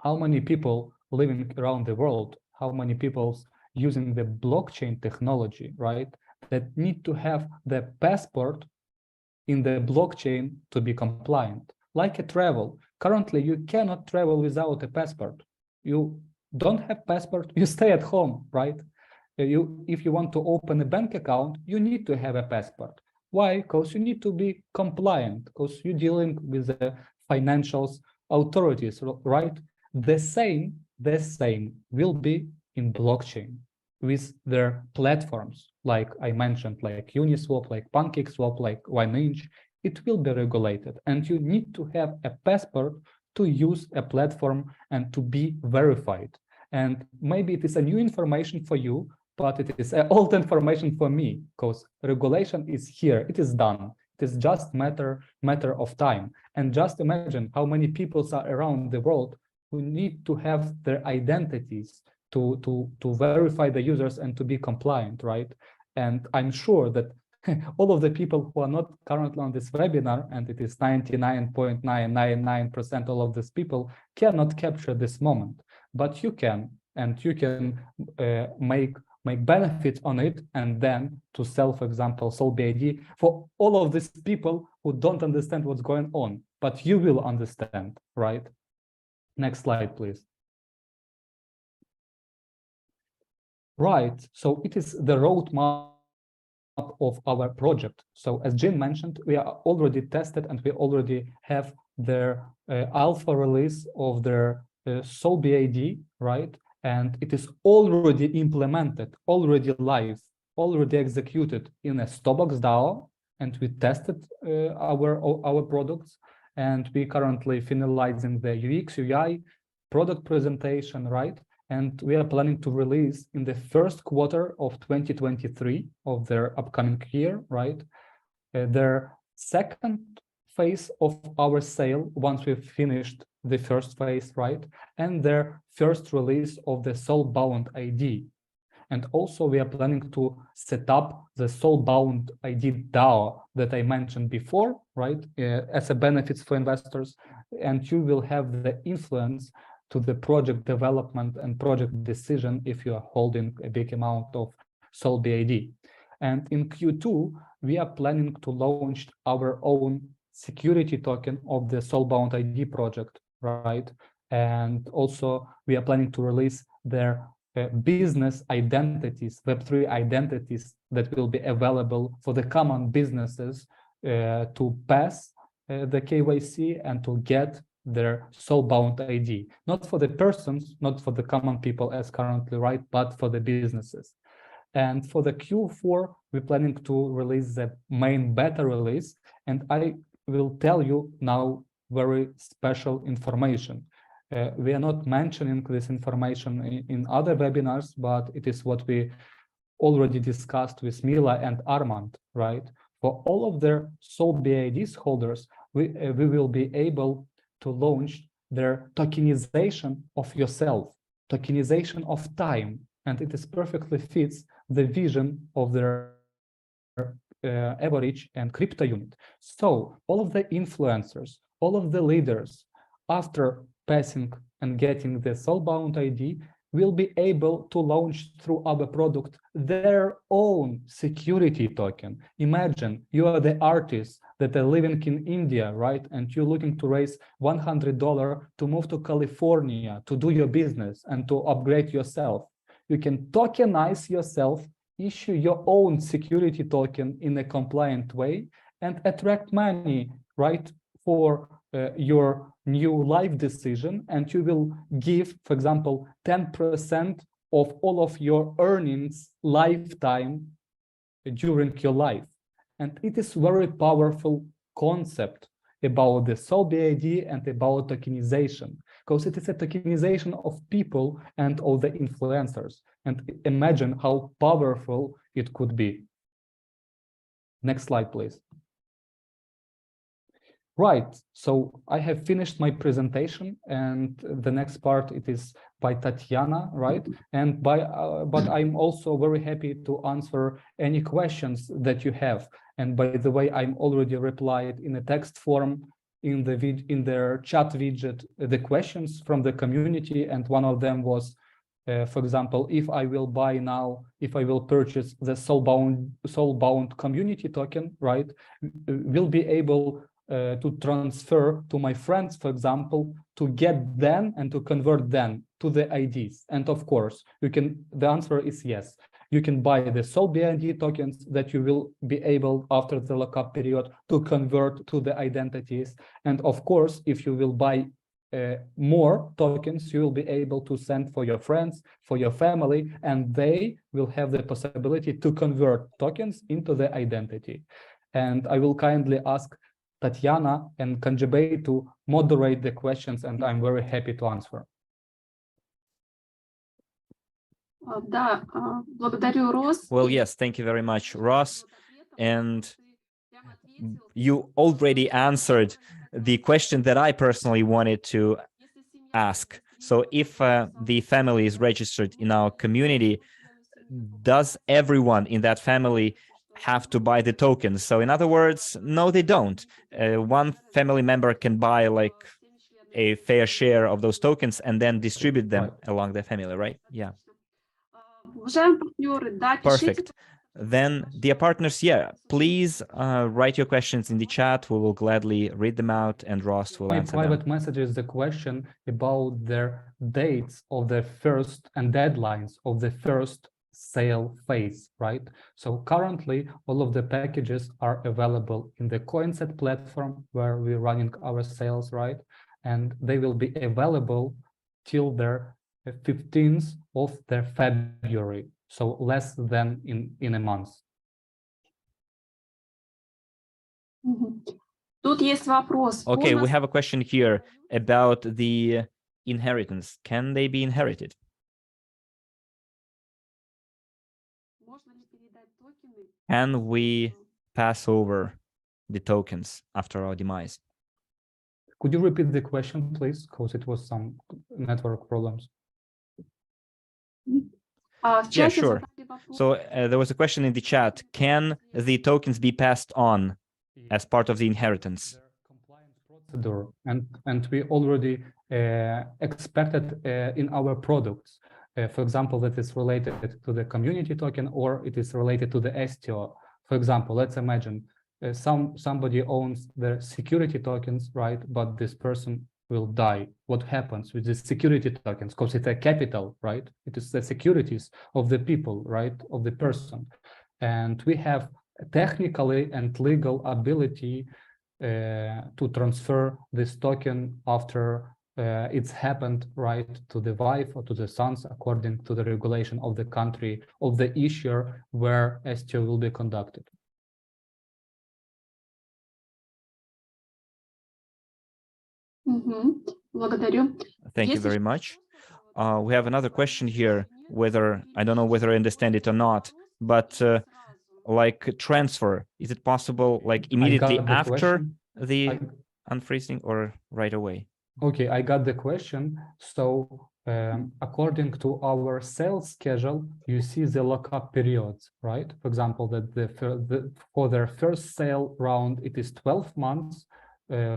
how many people living around the world, how many people using the blockchain technology, right, that need to have the passport in the blockchain to be compliant. Like a travel. Currently, you cannot travel without a passport. You don't have passport, you stay at home, right? If you want to open a bank account, you need to have a passport. Why? Because you need to be compliant, because you're dealing with the financial authorities, right? The same will be in blockchain with their platforms, like I mentioned, like Uniswap, like PancakeSwap, like OneInch. It will be regulated, and you need to have a passport to use a platform and to be verified. And maybe it is a new information for you, but it is old information for me, because regulation is here, it is done. It is just matter of time. And just imagine how many people are around the world who need to have their identities to verify the users and to be compliant, right? And I'm sure that all of the people who are not currently on this webinar, and it is 99.999% all of these people, cannot capture this moment, but you can, and you can make benefits on it, and then to sell, for example, SOULB ID for all of these people who don't understand what's going on, but you will understand, right? Next slide, please. Right, so it is the roadmap of our project. So as Jim mentioned, we are already tested and we already have their alpha release of their SOULB ID, right? And it is already implemented, already live, already executed in a Stobox DAO, and we tested our products, and we currently finalizing the UX, UI, product presentation, right? And we are planning to release in the first quarter of 2023 of their upcoming year, right? Their second phase of our sale once we've finished the first phase, right? And their first release of the Soulbound ID. And also we are planning to set up the Soulbound ID DAO that I mentioned before, right? As a benefits for investors, and you will have the influence to the project development and project decision if you are holding a big amount of SOULB ID. And in Q2, we are planning to launch our own security token of the Soulbound ID project, right? And also we are planning to release their business identities, Web3 identities that will be available for the common businesses to pass the KYC and to get their Soulbound ID, not for the persons, not for the common people as currently, right, but for the businesses. And for the Q4, we're planning to release the main beta release, and I will tell you now very special information. We are not mentioning this information in other webinars, but it is what we already discussed with Mila and Armand, right? For all of their SOULB IDs holders, we will be able to launch their tokenization of yourself, tokenization of time, and it is perfectly fits the vision of their average and crypto unit. So all of the influencers, all of the leaders, after passing and getting the Soulbound ID, will be able to launch through our product their own security token. Imagine you are the artist that are living in India, right? And you're looking to raise $100 to move to California to do your business and to upgrade yourself. You can tokenize yourself, issue your own security token in a compliant way, and attract money, right, for your new life decision. And you will give, for example, 10% of all of your earnings lifetime during your life. And it is very powerful concept about the SOULB ID and about tokenization, because it is a tokenization of people and all the influencers. And imagine how powerful it could be. Next slide, please. Right, so I have finished my presentation, and the next part it is by Tatiana, right? And but I'm also very happy to answer any questions that you have. And by the way, I'm already replied in a text form in their chat widget the questions from the community, and one of them was, for example, if I will buy now, if I will purchase the Soulbound community token, right, will be able to transfer to my friends, for example, to get them and to convert them to the IDs. And of course, you can, the answer is yes. You can buy the SOULB ID tokens that you will be able after the lockup period to convert to the identities. And of course, if you will buy more tokens, you will be able to send for your friends, for your family, and they will have the possibility to convert tokens into the identity. And I will kindly ask Tatiana and Kenzhebay to moderate the questions, and I'm very happy to answer. Well, yes, thank you very much, Ross. And you already answered the question that I personally wanted to ask. So if the family is registered in our community, does everyone in that family have to buy the tokens? So in other words, no, they don't. One family member can buy like a fair share of those tokens and then distribute them along the family, right? Yeah. Perfect. Then, dear partners, yeah, please write your questions in the chat. We will gladly read them out, and Ross will answer them. My private message is the question about their dates of the first and deadlines of the first sale phase, right? So currently, all of the packages are available in the Coinset platform where we're running our sales, right? And they will be available till their 15th of their February, so less than in a month. Тут есть вопрос. Okay, we have a question here about the inheritance. Can they be inherited? Can we pass over the tokens after our demise? Could you repeat the question, please? Because it was some network problems. Yeah, sure. So there was a question in the chat. Can the tokens be passed on as part of the inheritance? Compliance procedure, and we already expected in our products. For example, that is related to the community token, or it is related to the STO. For example, let's imagine somebody owns the security tokens, right? But this person will die. What happens with the security tokens? Because it's a capital, right? It is the securities of the people, right? Of the person. And we have technically and legal ability to transfer this token after it's happened, right, to the wife or to the sons, according to the regulation of the country of the issuer where STO will be conducted. Благодарю. Thank you very much. We have another question here, whether, I don't know whether I understand it or not, but like transfer, is it possible like immediately after the unfreezing or right away? Okay, I got the question. So according to our sales schedule, you see the lockup periods, right? For example, that for their first sale round, it is 12 months.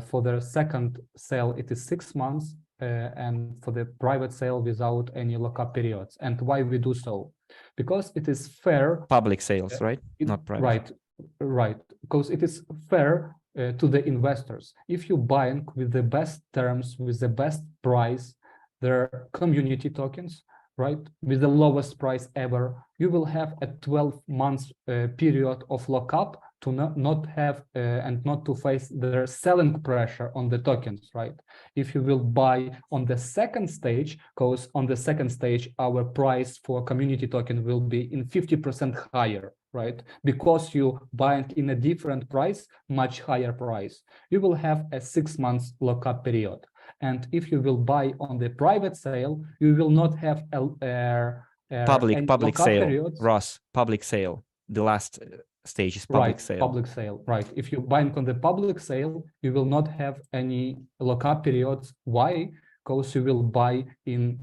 For their second sale, it is 6 months. And for the private sale without any lockup periods. And why we do so? Because it is fair. Public sales, right? Not private. Right. Because it is fair to the investors. If you buy with the best terms, with the best price, their community tokens, right, with the lowest price ever, you will have a 12 months period of lockup to not have and not to face their selling pressure on the tokens, right? If you will buy on the second stage, because on the second stage, our price for community token will be in 50% higher, right? Because you buy in a different price, much higher price, you will have a 6 months lockup period. And if you will buy on the private sale, you will not have public sale, periods. Ross, public sale. The last stage is public sale. Public sale, right. If you buy on the public sale, you will not have any lockup periods. Why? Because you will buy in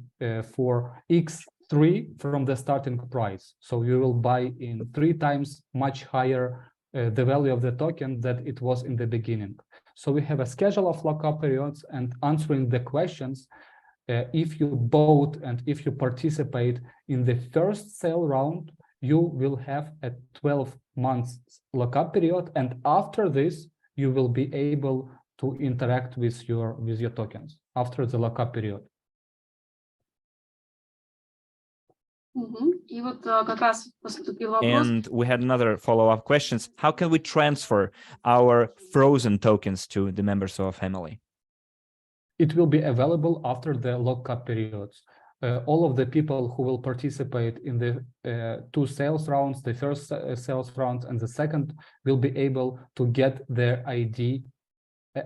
for X3 from the starting price. So you will buy in 3 times much higher the value of the token that it was in the beginning. So we have a schedule of lockup periods, and answering the questions, if you bought and if you participate in the first sale round, you will have a 12 months lockup period, and after this, you will be able to interact with your tokens after the lockup period. And we had another follow-up questions. How can we transfer our frozen tokens to the members of family? It will be available after the lockup periods. All of the people who will participate in the 2 sales rounds, the first sales round and the second, will be able to get their ID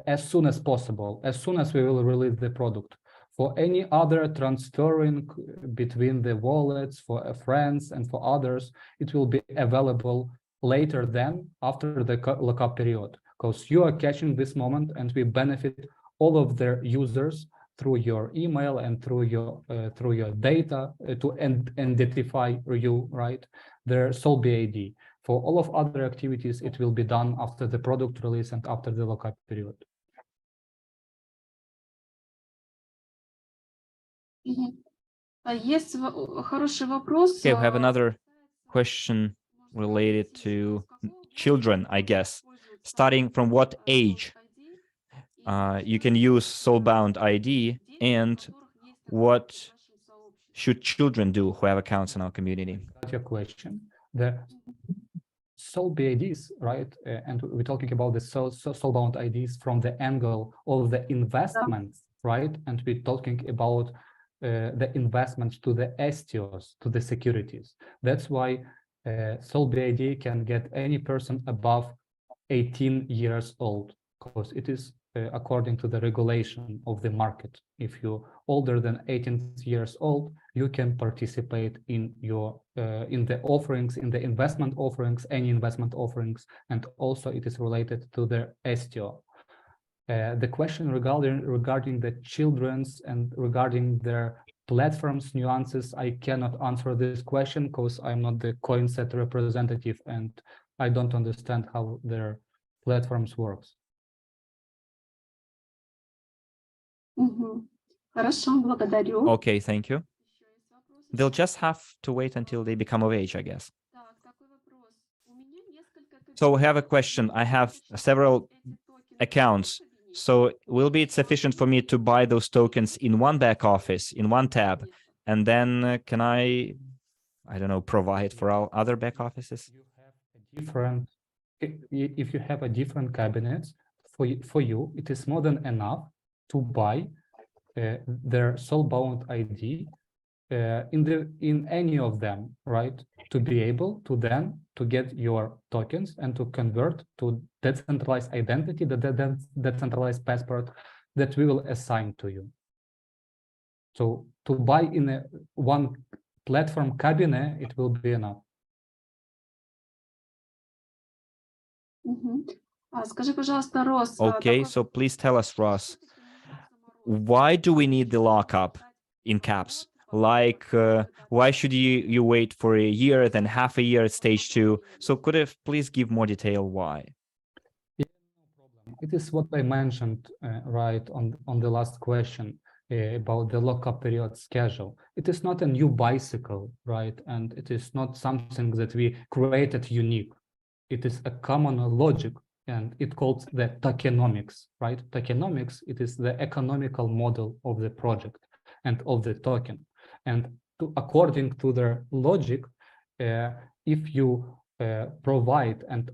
as soon as possible, as soon as we will release the product. For any other transferring between the wallets, for friends and for others, it will be available later than after the lockup period, because you are catching this moment and we benefit all of their users through your email and through your data to identify you, right? Their SOULB ID. For all of other activities, it will be done after the product release and after the lockup period. Okay, we have another question related to children, I guess. Starting from what age you can use Soulbound ID, and what should children do who have accounts in our community? That's your question. The SOULB IDs, right? And we're talking about the Soulbound IDs from the angle of the investments, right? And we're talking about the investments to the STOs, to the securities. That's why SOULB ID can get any person above 18 years old, because it is according to the regulation of the market. If you're older than 18 years old, you can participate in your in the offerings, in the investment offerings, any investment offerings, and also it is related to the STO. The question regarding the children's and regarding their platforms nuances, I cannot answer this question because I'm not the Coinset representative and I don't understand how their platforms works. Хорошо, благодарю. Okay, thank you. They'll just have to wait until they become of age, I guess. So I have a question. I have several accounts. So will it sufficient for me to buy those tokens in one back office, in one tab? And then can I don't know, provide for all other back offices? If you have a different cabinets, for you, it is more than enough to buy their Soulbound ID in any of them, right? To be able to then to get your tokens and to convert to decentralized identity, the decentralized passport that we will assign to you. So to buy in one platform cabinet, it will be enough. Скажи, пожалуйста, Рос. Okay, so please tell us, Ross, why do we need the lockup in caps? Like, why should you wait for a year, then half a year at stage 2? So could you please give more detail why? It is what I mentioned right on the last question about the lockup period schedule. It is not a new bicycle, right? And it is not something that we created unique. It is a common logic, and it calls the tokenomics, right? Tokenomics, it is the economical model of the project and of the token. And according to their logic, if you provide and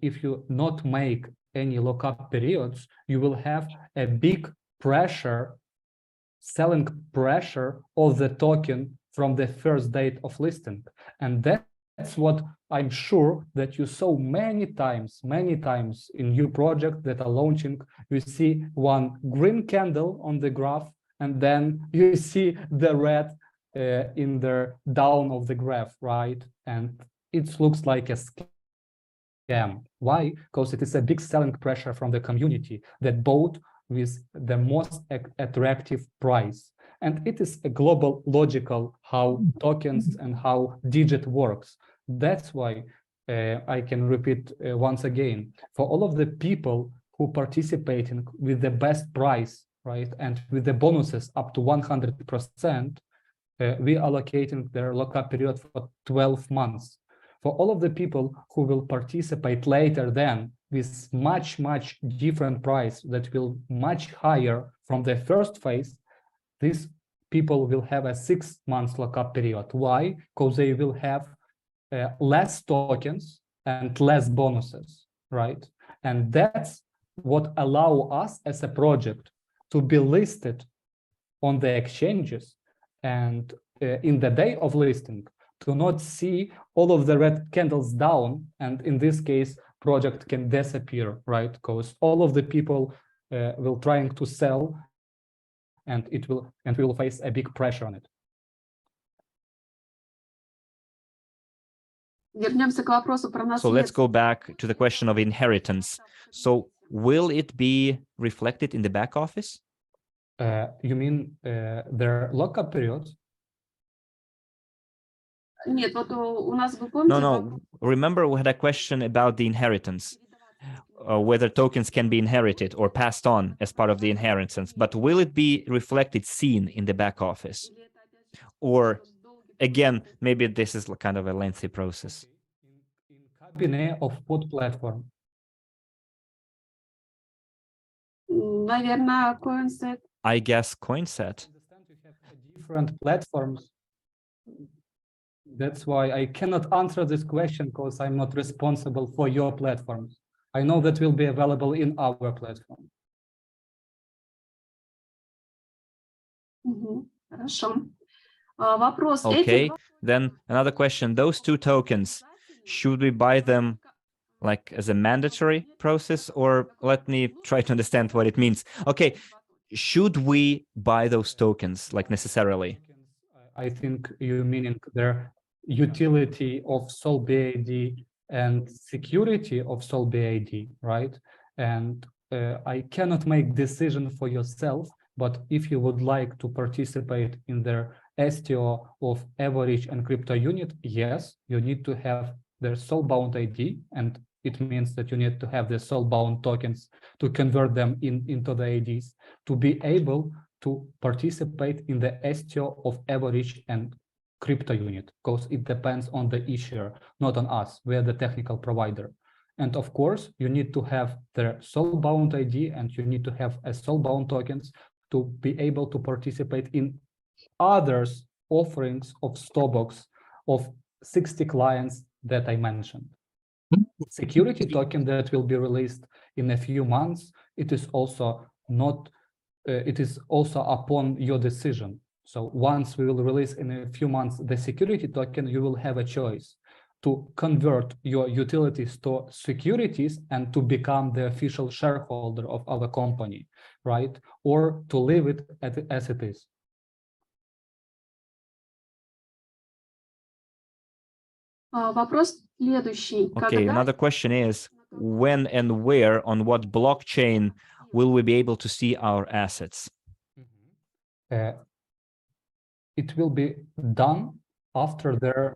if you not make any lockup periods, you will have a big pressure, selling pressure of the token from the first date of listing. And that's what I'm sure that you saw many times in new projects that are launching. You see one green candle on the graph, and then you see the red in the down of the graph, right? And it looks like a scam. Why? Because it is a big selling pressure from the community that bought with the most attractive price. And it is a global logical how tokens and how digit works. That's why I can repeat once again, for all of the people who participate in with the best price, right, and with the bonuses up to 100%, we allocating their lockup period for 12 months. For all of the people who will participate later then with much different price that will much higher from the first phase, these people will have a 6 months lockup period. Why? Because they will have less tokens and less bonuses, right? And that's what allow us as a project to be listed on the exchanges and in the day of listing to not see all of the red candles down, and in this case project can disappear, right? Because all of the people will trying to sell, and we will face a big pressure on it. So let's go back to the question of inheritance. So will it be reflected in the back office? You mean their lockup periods? No. Remember, we had a question about the inheritance, whether tokens can be inherited or passed on as part of the inheritance. But will it be reflected, seen in the back office? Or again, maybe this is kind of a lengthy process. In cabinet of what platform? I guess Coinset. You have different platforms. That's why I cannot answer this question, because I'm not responsible for your platforms. I know that will be available in our platform. Хорошо. Вопрос. Okay, then another question. Those two tokens, should we buy them like as a mandatory process, or let me try to understand what it means. Okay, should we buy those tokens like necessarily? I think you meaning their utility of SOULB ID and security of SOULB ID, right? And I cannot make decision for yourself, but if you would like to participate in their STO of average and crypto unit, yes, you need to have their Soulbound ID, and it means that you need to have the Soulbound tokens to convert them into the IDs to be able to participate in the STO of average and crypto unit, because it depends on the issuer, not on us. We are the technical provider. And of course, you need to have the Soulbound ID and you need to have a Soulbound tokens to be able to participate in others offerings of Stobox of 60 clients that I mentioned. Security token that will be released in a few months, it is also not, it is also upon your decision. So once we will release in a few months the security token, you will have a choice to convert your utilities to securities and to become the official shareholder of our company, right? Or to leave it as it is. Вопрос следующий. Okay, another question is, when and where, on what blockchain will we be able to see our assets? It will be done after their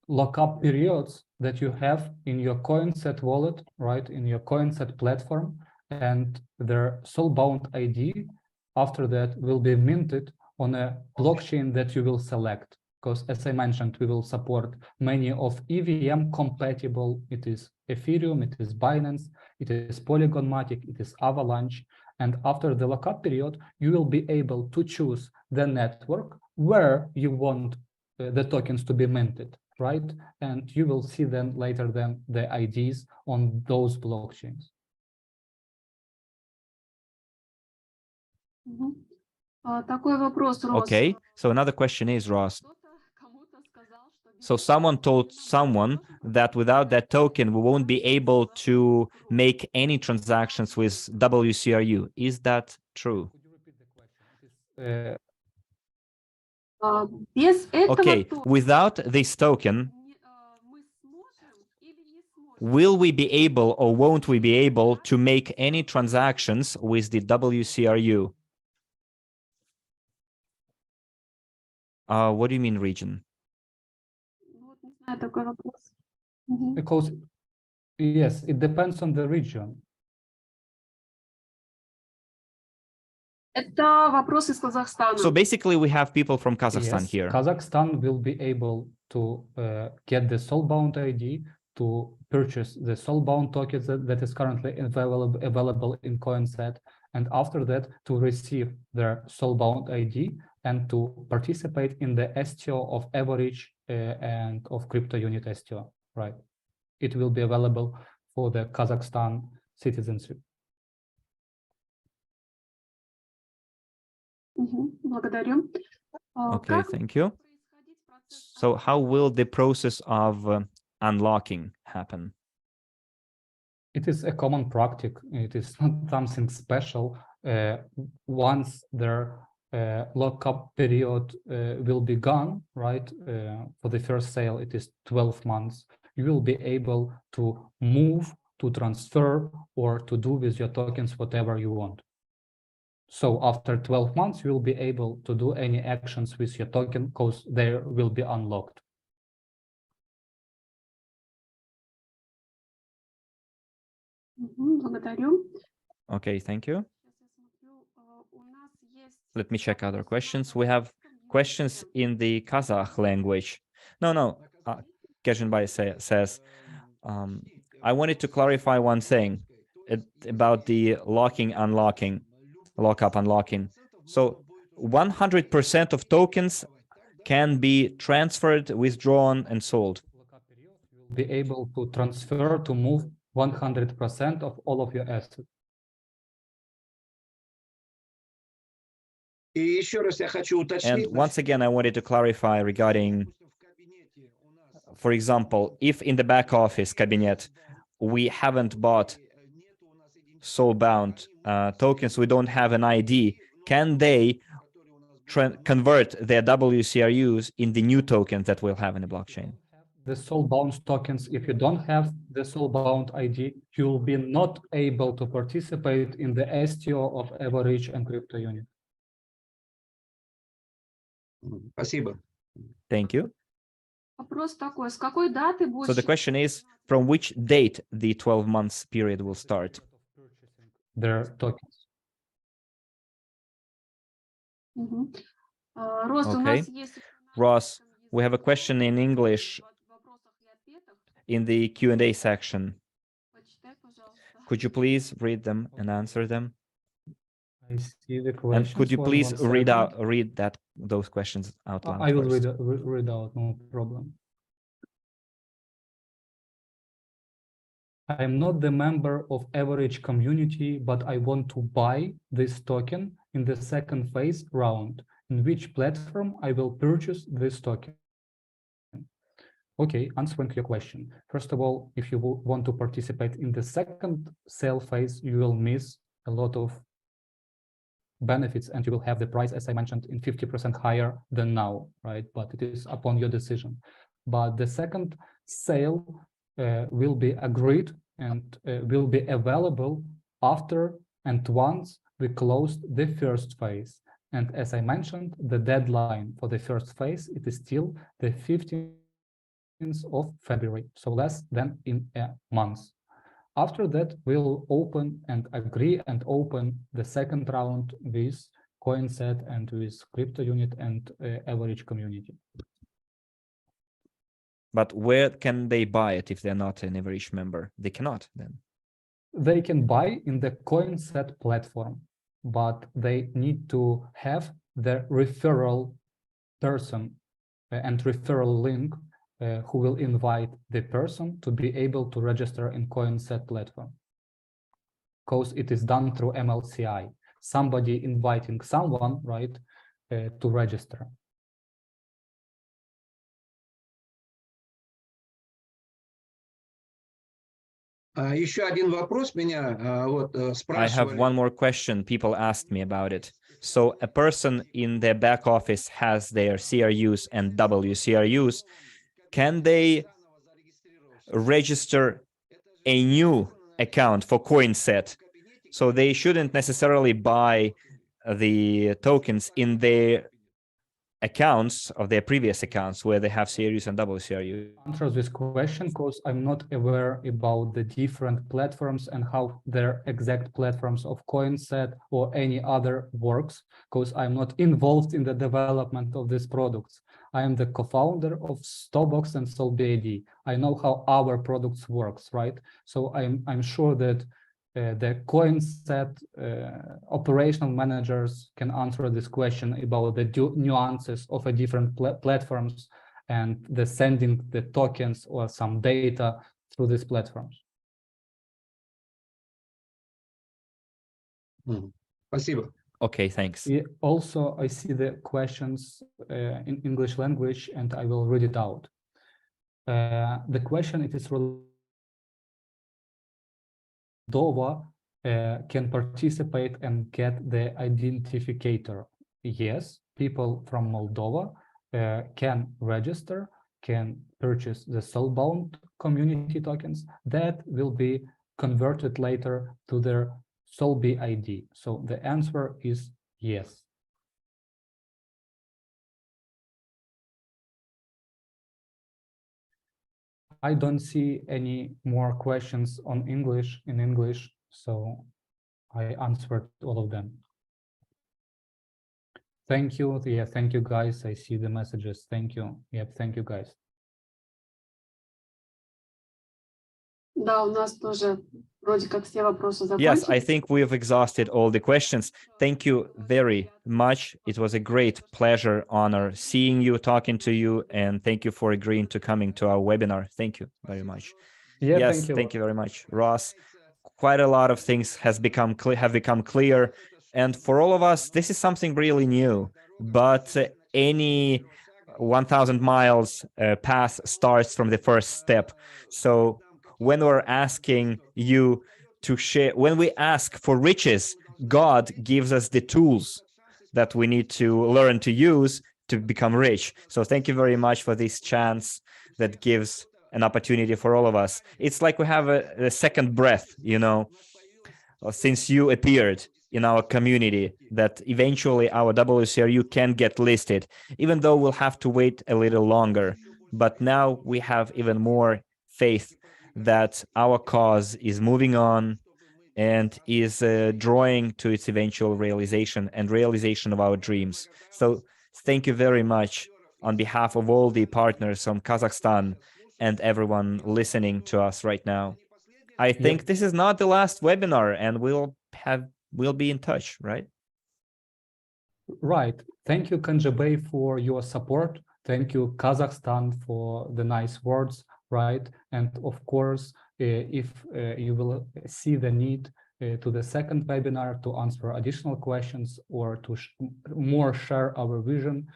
lockup periods that you have in your Coinset wallet, right, in your Coinset platform, and their Soulbound ID after that will be minted on a blockchain that you will select. Because as I mentioned, we will support many of EVM compatible. It is Ethereum, it is Binance, it is Polygon Matic, it is Avalanche. And after the lockup period, you will be able to choose the network where you want the tokens to be minted, right? And you will see then later then the IDs on those blockchains. Такой вопрос, Рос. Okay, so another question is, Ross, so someone told someone that without that token, we won't be able to make any transactions with WCRU. Is that true? Без этого Okay, without this token, will we be able or won't we be able to make any transactions with the WCRU? What do you mean region? такой вопрос. Because, yes, it depends on the region. Это вопрос из Казахстана. So basically, we have people from Kazakhstan Yes, here. Kazakhstan will be able to get the Soulbound ID to purchase the Soulbound tokens that is currently available in Coinset, and after that to receive their Soulbound ID and to participate in the STO of average and of crypto unit STO, right? It will be available for the Kazakhstan citizenship. Благодарю. Okay, thank you. So how will the process of unlocking happen? It is a common practice. It is not something special. Once their lockup period will be gone, right? For the first sale, it is 12 months. You will be able to move, to transfer, or to do with your tokens whatever you want. So after 12 months, you will be able to do any actions with your token because they will be unlocked. Благодарю. Okay, thank you. Let me check other questions. We have questions in the Kazakh language. No. Kenzhebay says, I wanted to clarify one thing about the lockup unlocking. So 100% of tokens can be transferred, withdrawn, and sold. You'll be able to transfer, to move 100% of all of your assets. And once again, I wanted to clarify regarding, for example, if in the back office cabinet, we haven't bought Soulbound tokens, we don't have an ID, can they convert their WCRUs in the new tokens that we'll have in the blockchain? The Soulbound tokens, if you don't have the Soulbound ID, you'll be not able to participate in the STO of average and crypto unit. Thank you. Вопрос такой, с какой даты So the больше question is, from which date the 12 months period will start? Their tokens. Мгм. Рос, у Okay. нас есть Ross, we have a question in English в вопросах и ответах. in the Q&A section. Почитай, пожалуйста. Could you please read them and answer them? I see the And question. could you please read those questions out loud? I will first? read out, no problem. I am not the member of average community, but I want to buy this token in the second phase round. In which platform I will purchase this token? Okay, answering your question. First of all, if you want to participate in the second sale phase, you will miss a lot of benefits and you will have the price, as I mentioned, in 50% higher than now, right? But it is upon your decision. But the second sale will be agreed and will be available after and once we closed the first phase. And as I mentioned, the deadline for the first phase, it is still the 15th of February, so less than in a month. After that, we'll open and agree and open the second round with Coinset and with crypto unit and average community. But where can they buy it if they're not an average member? They cannot then. They can buy in the Coinset platform, but they need to have the referral person and referral link who will invite the person to be able to register in Coinset platform. Because it is done through MLCI. Somebody inviting someone, right, to register. Еще один вопрос меня I have one more question. People asked me about it. So a person in their back office has their CRUs and WCRUs. Can they register a new account for Coinset? So they shouldn't necessarily buy the tokens in their accounts of their previous accounts where they have CRUs and WCRUs. Answer this question because I'm not aware about the different platforms and how their exact platforms of Coinset or any other works, because I'm not involved in the development of these products. I am the co-founder of Stobox and SOULB ID. I know how our products works, right? So I'm sure that the Coinset operational managers can answer this question about the nuances of a different platforms and the sending the tokens or some data through these platforms. Спасибо. Okay, thanks. Also, I see the questions in English language, and I will read it out. The question, it is Moldova can participate and get the identificator. Yes, people from Moldova can register, can purchase the Soulbound community tokens that will be converted later to their SOULB ID. So the answer is yes. I don't see any more questions in English, so I answered all of them. Thank you. Yeah, thank you, guys. I see the messages. Thank you. Yep, thank you, guys. Да, у нас тоже вроде как все вопросы закончились. Yes, I think we have exhausted all the questions. Thank you very much. It was a great pleasure, honor seeing you, talking to you, and thank you for agreeing to coming to our webinar. Thank you very much. Yeah, yes, thank you very much, Ross. Quite a lot of things have become clear. And for all of us, this is something really new, but any 1,000 miles path starts from the first step. So when we're asking you to share, when we ask for riches, God gives us the tools that we need to learn to use to become rich. So thank you very much for this chance that gives an opportunity for all of us. It's like we have a second breath, you know, since you appeared in our community, that eventually our WCRU can get listed, even though we'll have to wait a little longer. But now we have even more faith that our cause is moving on and is drawing to its eventual realization and realization of our dreams. So thank you very much on behalf of all the partners from Kazakhstan and everyone listening to us right now. I think this is not the last webinar, and we'll be in touch, right? Right. Thank you, Kenzhebay, for your support. Thank you, Kazakhstan, for the nice words, right? And of course, if you will see the need to the second webinar to answer additional questions or to more share our vision,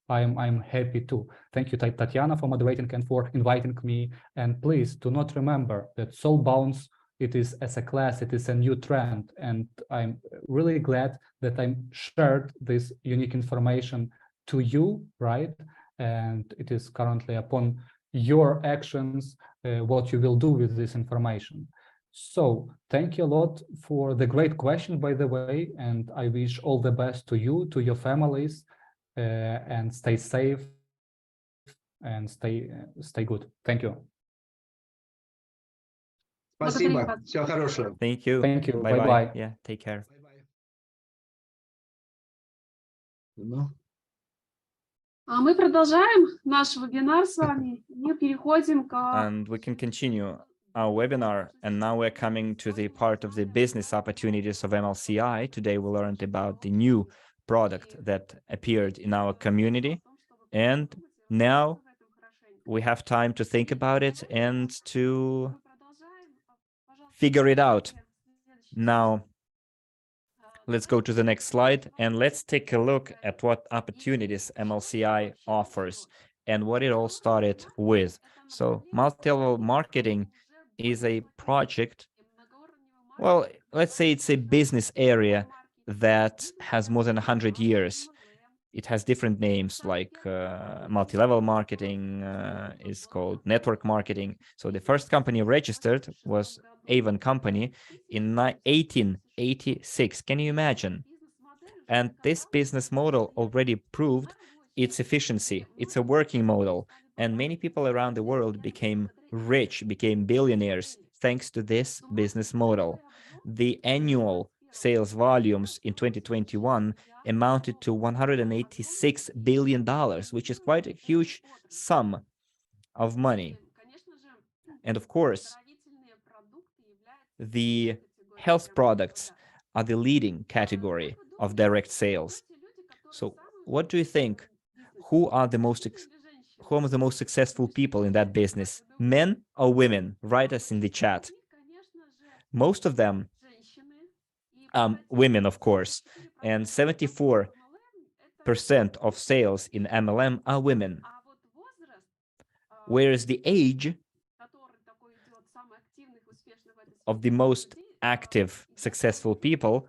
I'm happy to. Thank you, Tatiana, for moderating and for inviting me. And please do not remember that Soulbound, it is as a class, it is a new trend. And I'm really glad that I shared this unique information to you, right? And it is currently upon your actions, what you will do with this information. So thank you a lot for the great question, by the way, and I wish all the best to you, to your families, and stay safe and stay good. Thank you. Спасибо. Всего хорошего. Thank you. Thank you. Bye-bye. Bye-bye. Yeah, take care. Мы продолжаем наш вебинар с вами. Мы переходим к... And we can continue our webinar. And now we're coming to the part of the business opportunities of MLCI. Today we learned about the new product that appeared in our community. And now we have time to think about it and to figure it out. Now, let's go to the next slide and let's take a look at what opportunities MLCI offers and what it all started with. So multi-level marketing is a project, well, let's say it's a business area that has more than 100 years. It has different names like multi-level marketing is called network marketing. So the first company registered was Avon Company in 1886. Can you imagine? And this business model already proved its efficiency. It's a working model. And many people around the world became rich, became billionaires thanks to this business model. The annual sales volumes in 2021 amounted to $186 billion, which is quite a huge sum of money. And of course, the health products are the leading category of direct sales. So what do you think? Who are the most successful people in that business? Men or women? Write us in the chat. Most of them women, of course, and 74% of sales in MLM are women. Whereas the age of the most active, successful people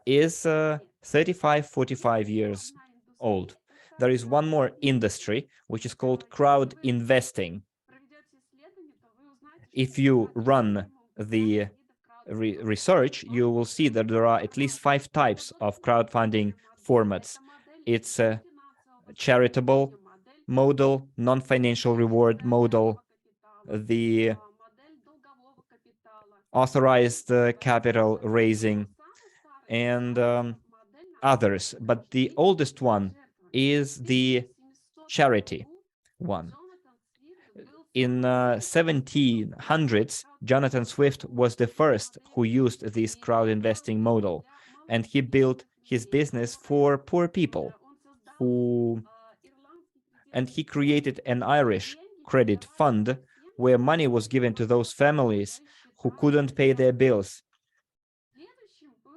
is 35-45 years old. There is one more industry, which is called crowd investing. If you run the research, you will see that there are at least 5 types of crowdfunding formats. It's a charitable model, non-financial reward model, the authorized capital raising, and others. But the oldest one is the charity one. In 1700s, Jonathan Swift was the first who used this crowd investing model, and he built his business for poor people and he created an Irish credit fund where money was given to those families who couldn't pay their bills.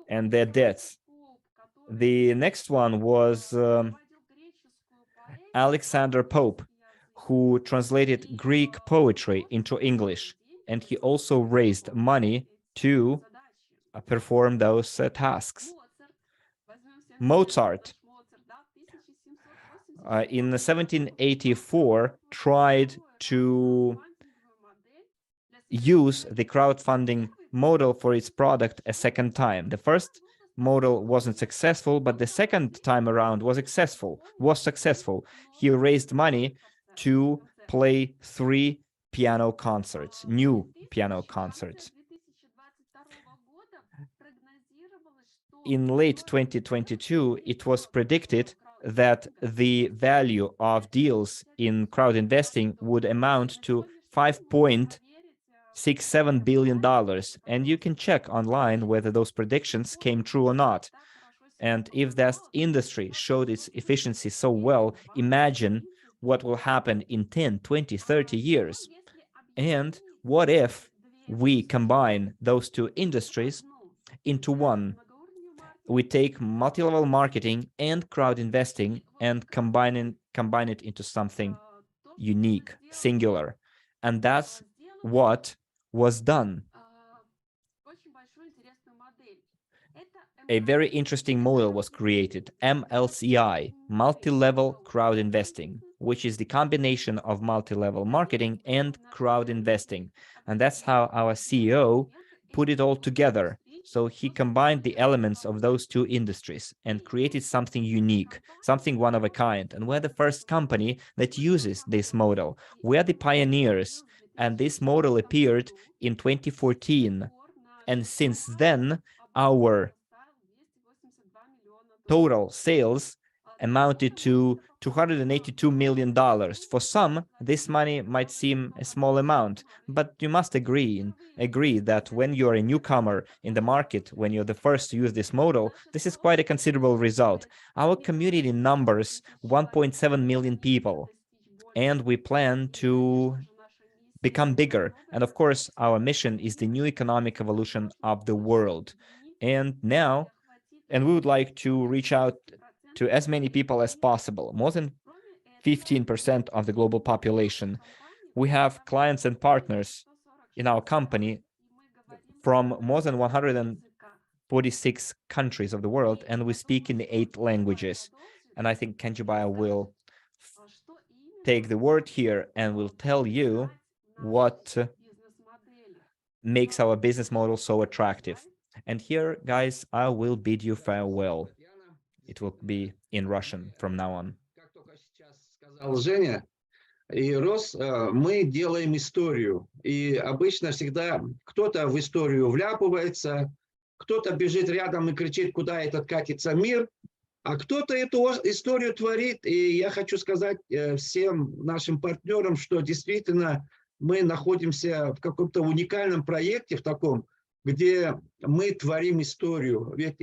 and their debts. The next one was Alexander Pope, who translated Greek poetry into English, and he also raised money to perform those tasks. Mozart, in 1784, tried to use the crowdfunding model for its product a second time. The first model wasn't successful, but the second time around was successful. He raised money to play 3 piano concerts, new piano concerts. In late 2022, it was predicted that the value of deals in crowd investing would amount to $5.67 billion. And you can check online whether those predictions came true or not. And if that industry showed its efficiency so well, imagine what will happen in 10, 20, 30 years. And what if we combine those two industries into one? We take multi-level marketing and crowd investing and combine it into something unique, singular. And that's what was done. A very interesting model was created, MLCI, multi-level crowd investing, which is the combination of multi-level marketing and crowd investing. And that's how our CEO put it all together. So he combined the elements of those two industries and created something unique, something one of a kind. And we're the first company that uses this model. We're the pioneers. And this model appeared in 2014. And since then, our total sales amounted to $282 million. For some, this money might seem a small amount, but you must agree that when you're a newcomer in the market, when you're the first to use this model, this is quite a considerable result. Our community numbers 1.7 million people, and we plan to become bigger. And of course, our mission is the new economic evolution of the world. And we would like to reach out to as many people as possible, more than 15% of the global population. We have clients and partners in our company from more than 146 countries of the world, and we speak in 8 languages. And I think Kenzhebay will take the word here and will tell you what makes our business model so attractive. And here, guys, I will bid you farewell. It will be in Russian from now on. Как только сейчас сказал Женя и Рос, мы делаем историю. И обычно всегда кто-то в историю вляпывается, кто-то бежит рядом и кричит, куда этот катится мир, а кто-то эту историю творит. И я хочу сказать всем нашим партнерам, что действительно мы находимся в каком-то уникальном проекте, в таком, где мы творим историю. Ведь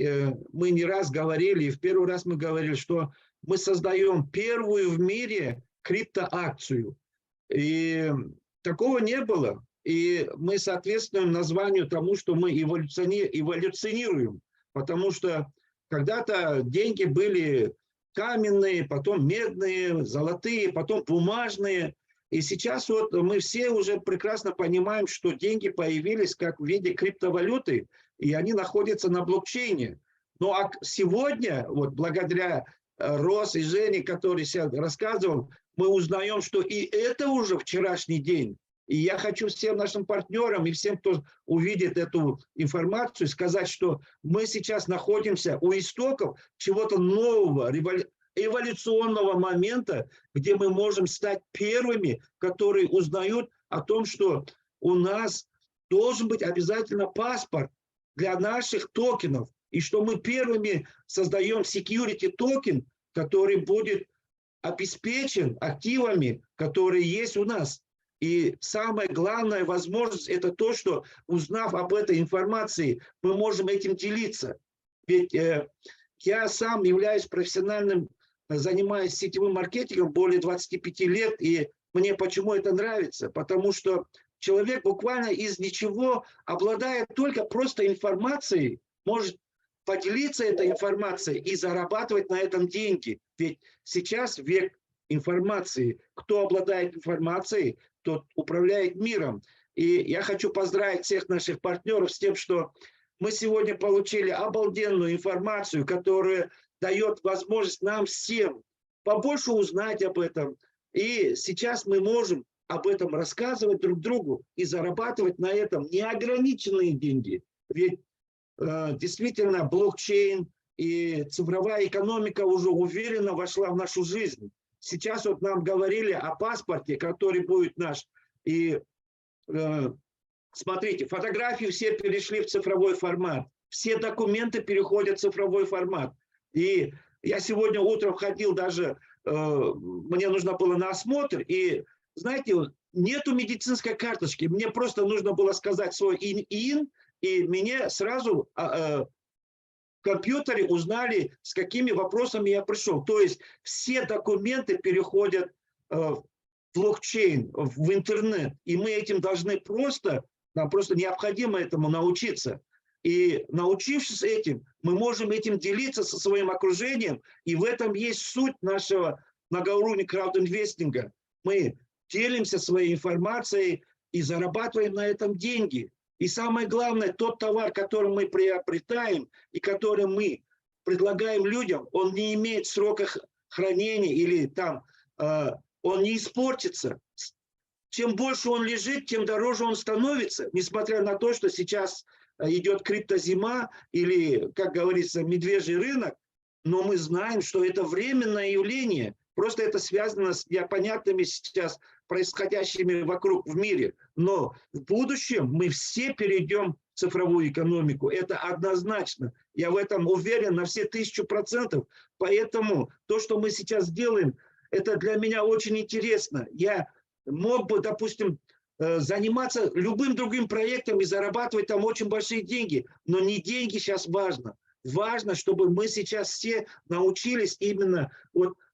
мы не раз говорили, и в первый раз мы говорили, что мы создаем первую в мире криптоакцию. И такого не было. И мы соответствуем названию тому, что мы эволюционируем. Потому что когда-то деньги были каменные, потом медные, золотые, потом бумажные. И сейчас вот мы все уже прекрасно понимаем, что деньги появились как в виде криптовалюты, и они находятся на блокчейне. Ну а сегодня, вот благодаря Рос и Жене, который сейчас рассказывал, мы узнаем, что и это уже вчерашний день. И я хочу всем нашим партнерам и всем, кто увидит эту информацию, сказать, что мы сейчас находимся у истоков чего-то нового, эволюционного момента, где мы можем стать первыми, которые узнают о том, что у нас должен быть обязательно паспорт для наших токенов, и что мы первыми создаем security токен, который будет обеспечен активами, которые есть у нас. И самая главная возможность – это то, что, узнав об этой информации, мы можем этим делиться. Ведь я сам являюсь профессиональным, занимаюсь сетевым маркетингом более 25 лет, и мне почему это нравится? Потому что человек буквально из ничего, обладая только просто информацией, может поделиться этой информацией и зарабатывать на этом деньги. Ведь сейчас век информации. Кто обладает информацией, тот управляет миром. И я хочу поздравить всех наших партнеров с тем, что мы сегодня получили обалденную информацию, которая дает возможность нам всем побольше узнать об этом. И сейчас мы можем об этом рассказывать друг другу и зарабатывать на этом неограниченные деньги. Ведь действительно блокчейн и цифровая экономика уже уверенно вошла в нашу жизнь. Сейчас вот нам говорили о паспорте, который будет наш. И смотрите, фотографии все перешли в цифровой формат. Все документы переходят в цифровой формат. И я сегодня утром ходил даже, мне нужно было на осмотр, и, знаете, нету медицинской карточки. Мне просто нужно было сказать свой ИН, и мне сразу в компьютере узнали, с какими вопросами я пришел. То есть все документы переходят в блокчейн, в интернет. И мы этим должны нам просто необходимо этому научиться. И научившись этим, мы можем этим делиться со своим окружением. И в этом есть суть нашего многоуровневого краудинвестинга. Мы делимся своей информацией и зарабатываем на этом деньги. И самое главное, тот товар, который мы приобретаем и который мы предлагаем людям, он не имеет срока хранения или там он не испортится. Чем больше он лежит, тем дороже он становится, несмотря на то, что сейчас идет криптозима или, как говорится, медвежий рынок, но мы знаем, что это временное явление. Просто это связано с непонятными сейчас происходящими вокруг в мире. Но в будущем мы все перейдем в цифровую экономику. Это однозначно. Я в этом уверен на все 1000%. Поэтому то, что мы сейчас делаем, это для меня очень интересно. Я мог бы, допустим, заниматься любым другим проектом и зарабатывать там очень большие деньги. Но не деньги сейчас важно. Важно, чтобы мы сейчас все научились именно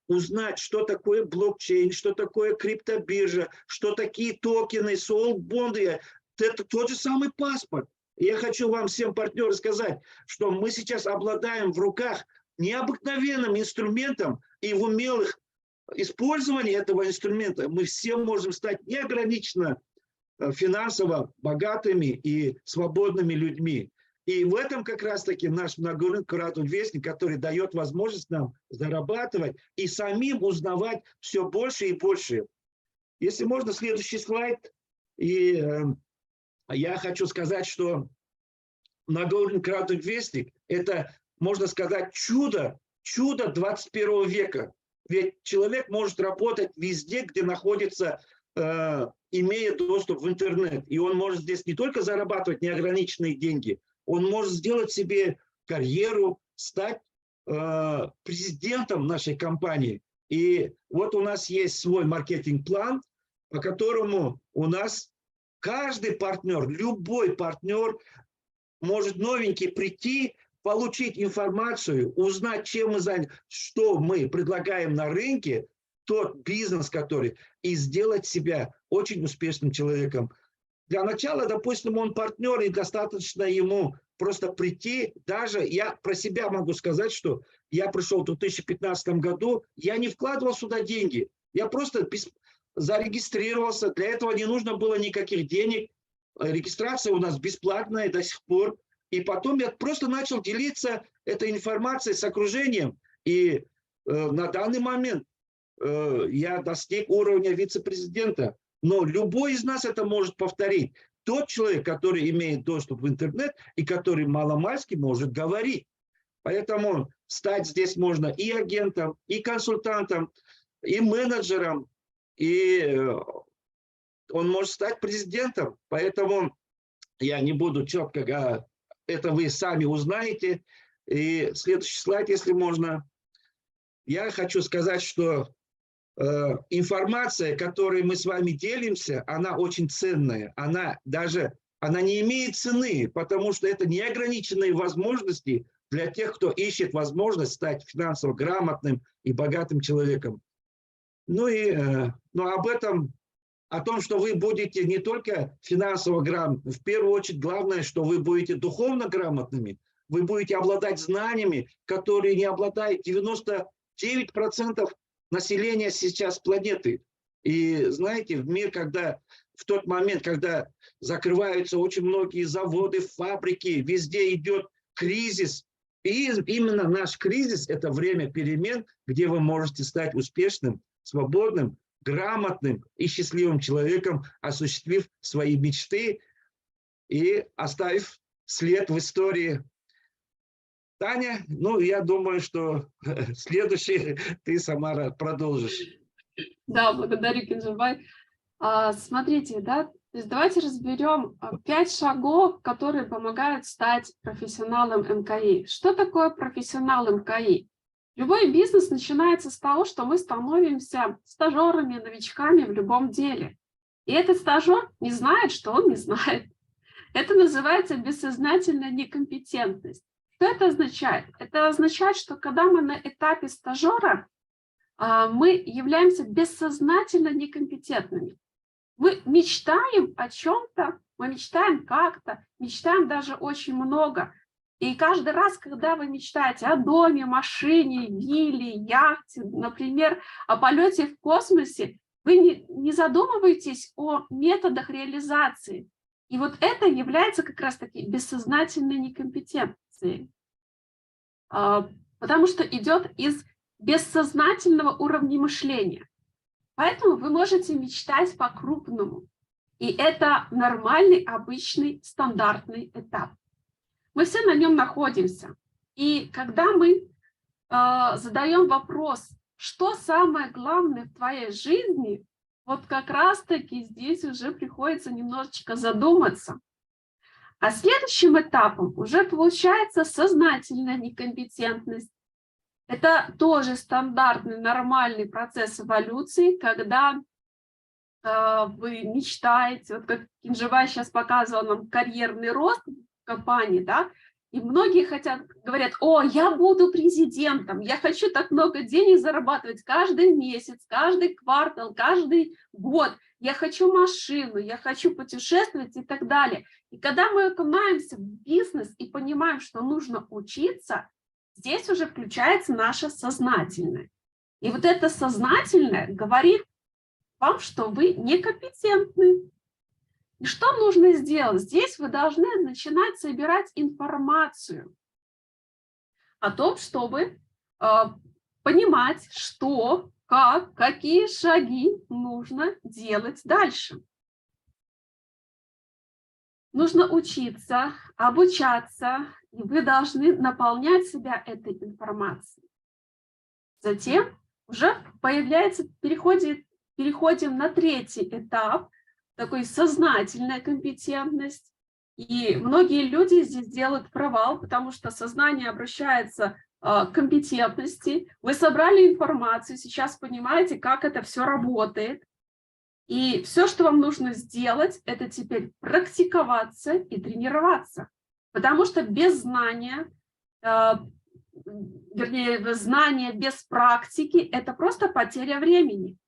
узнать, что такое блокчейн, что такое криптобиржа, что такие токены, SOULB. Это тот же самый паспорт. И я хочу вам всем, партнеры, сказать, что мы сейчас обладаем в руках необыкновенным инструментом, и в умелых использовании этого инструмента мы все можем стать неограниченно финансово богатыми и свободными людьми. И в этом как раз-таки наш многоуровневый краудинвестинг, который дает возможность нам зарабатывать и самим узнавать все больше и больше. Если можно, следующий слайд. И я хочу сказать, что многоуровневый краудинвестинг – это, можно сказать, чудо 21 века. Ведь человек может работать везде, где находится, имея доступ в интернет. И он может здесь не только зарабатывать неограниченные деньги, он может сделать себе карьеру, стать президентом нашей компании. И вот у нас есть свой маркетинг-план, по которому у нас каждый партнер, любой партнер может новенький прийти, получить информацию, узнать, чем мы заняты, что мы предлагаем на рынке, тот бизнес, который, и сделать себя очень успешным человеком. Для начала, допустим, он партнер, и достаточно ему просто прийти. Даже я про себя могу сказать, что я пришел в 2015 году, я не вкладывал сюда деньги. Я просто зарегистрировался. Для этого не нужно было никаких денег. Регистрация у нас бесплатная до сих пор. И потом я просто начал делиться этой информацией с окружением. И на данный момент я достиг уровня вице-президента. Но любой из нас это может повторить. Тот человек, который имеет доступ в интернет и который маломальски может говорить. Поэтому стать здесь можно и агентом, и консультантом, и менеджером, и он может стать президентом. Поэтому я не буду четко, это вы сами узнаете. И следующий слайд, если можно. Я хочу сказать, что информация, которой мы с вами делимся, она очень ценная. Она не имеет цены, потому что это неограниченные возможности для тех, кто ищет возможность стать финансово грамотным и богатым человеком. Ну и о том, что вы будете не только финансово грамотны, в первую очередь главное, что вы будете духовно грамотными. вы будете обладать знаниями, которые не обладает 99% населения сейчас планеты. И знаете, в тот момент, когда закрываются очень многие заводы, фабрики, везде идет кризис. И именно наш кризис – это время перемен, где вы можете стать успешным, свободным, грамотным и счастливым человеком, осуществив свои мечты и оставив след в истории. Таня, ну, я думаю, что следующий ты сама продолжишь. Да, благодарю, Кенжебай. Смотрите, да, то есть давайте разберем 5 шагов, которые помогают стать профессионалом МКИ. Что такое профессионал МКИ? Любой бизнес начинается с того, что мы становимся стажерами, новичками в любом деле. И этот стажер не знает, что он не знает. Это называется бессознательная некомпетентность. Что это означает? Это означает, что когда мы на этапе стажера, мы являемся бессознательно некомпетентными. Мы мечтаем о чем-то, мы мечтаем как-то, мечтаем даже очень много. И каждый раз, когда вы мечтаете о доме, машине, вилле, яхте, например, о полете в космосе, вы не задумываетесь о методах реализации. И вот это является как раз-таки бессознательной некомпетенцией. Потому что идет из бессознательного уровня мышления. Поэтому вы можете мечтать по-крупному. И это нормальный, обычный, стандартный этап. Мы все на нем находимся. И когда мы задаем вопрос, что самое главное в твоей жизни, вот как раз-таки здесь уже приходится немножечко задуматься. А следующим этапом уже получается сознательная некомпетентность. Это тоже стандартный, нормальный процесс эволюции, когда вы мечтаете, вот как Кенжебай сейчас показывал нам карьерный рост в компании, да, и многие говорят, о, я буду президентом, я хочу так много денег зарабатывать каждый месяц, каждый квартал, каждый год, я хочу машину, я хочу путешествовать и так далее. И когда мы окунаемся в бизнес и понимаем, что нужно учиться, здесь уже включается наше сознательное. И вот это сознательное говорит вам, что вы некомпетентны. И что нужно сделать? Здесь вы должны начинать собирать информацию о том, чтобы понимать, что, как, какие шаги нужно делать дальше. Нужно учиться, обучаться, и вы должны наполнять себя этой информацией. Затем уже переходим на третий этап, такой сознательная компетентность. И многие люди здесь делают провал, потому что сознание обращается к компетентности. Вы собрали информацию, сейчас понимаете, как это все работает. И все, что вам нужно сделать, это теперь практиковаться и тренироваться. Потому что без знания, вернее, знания без практики – это просто потеря времени.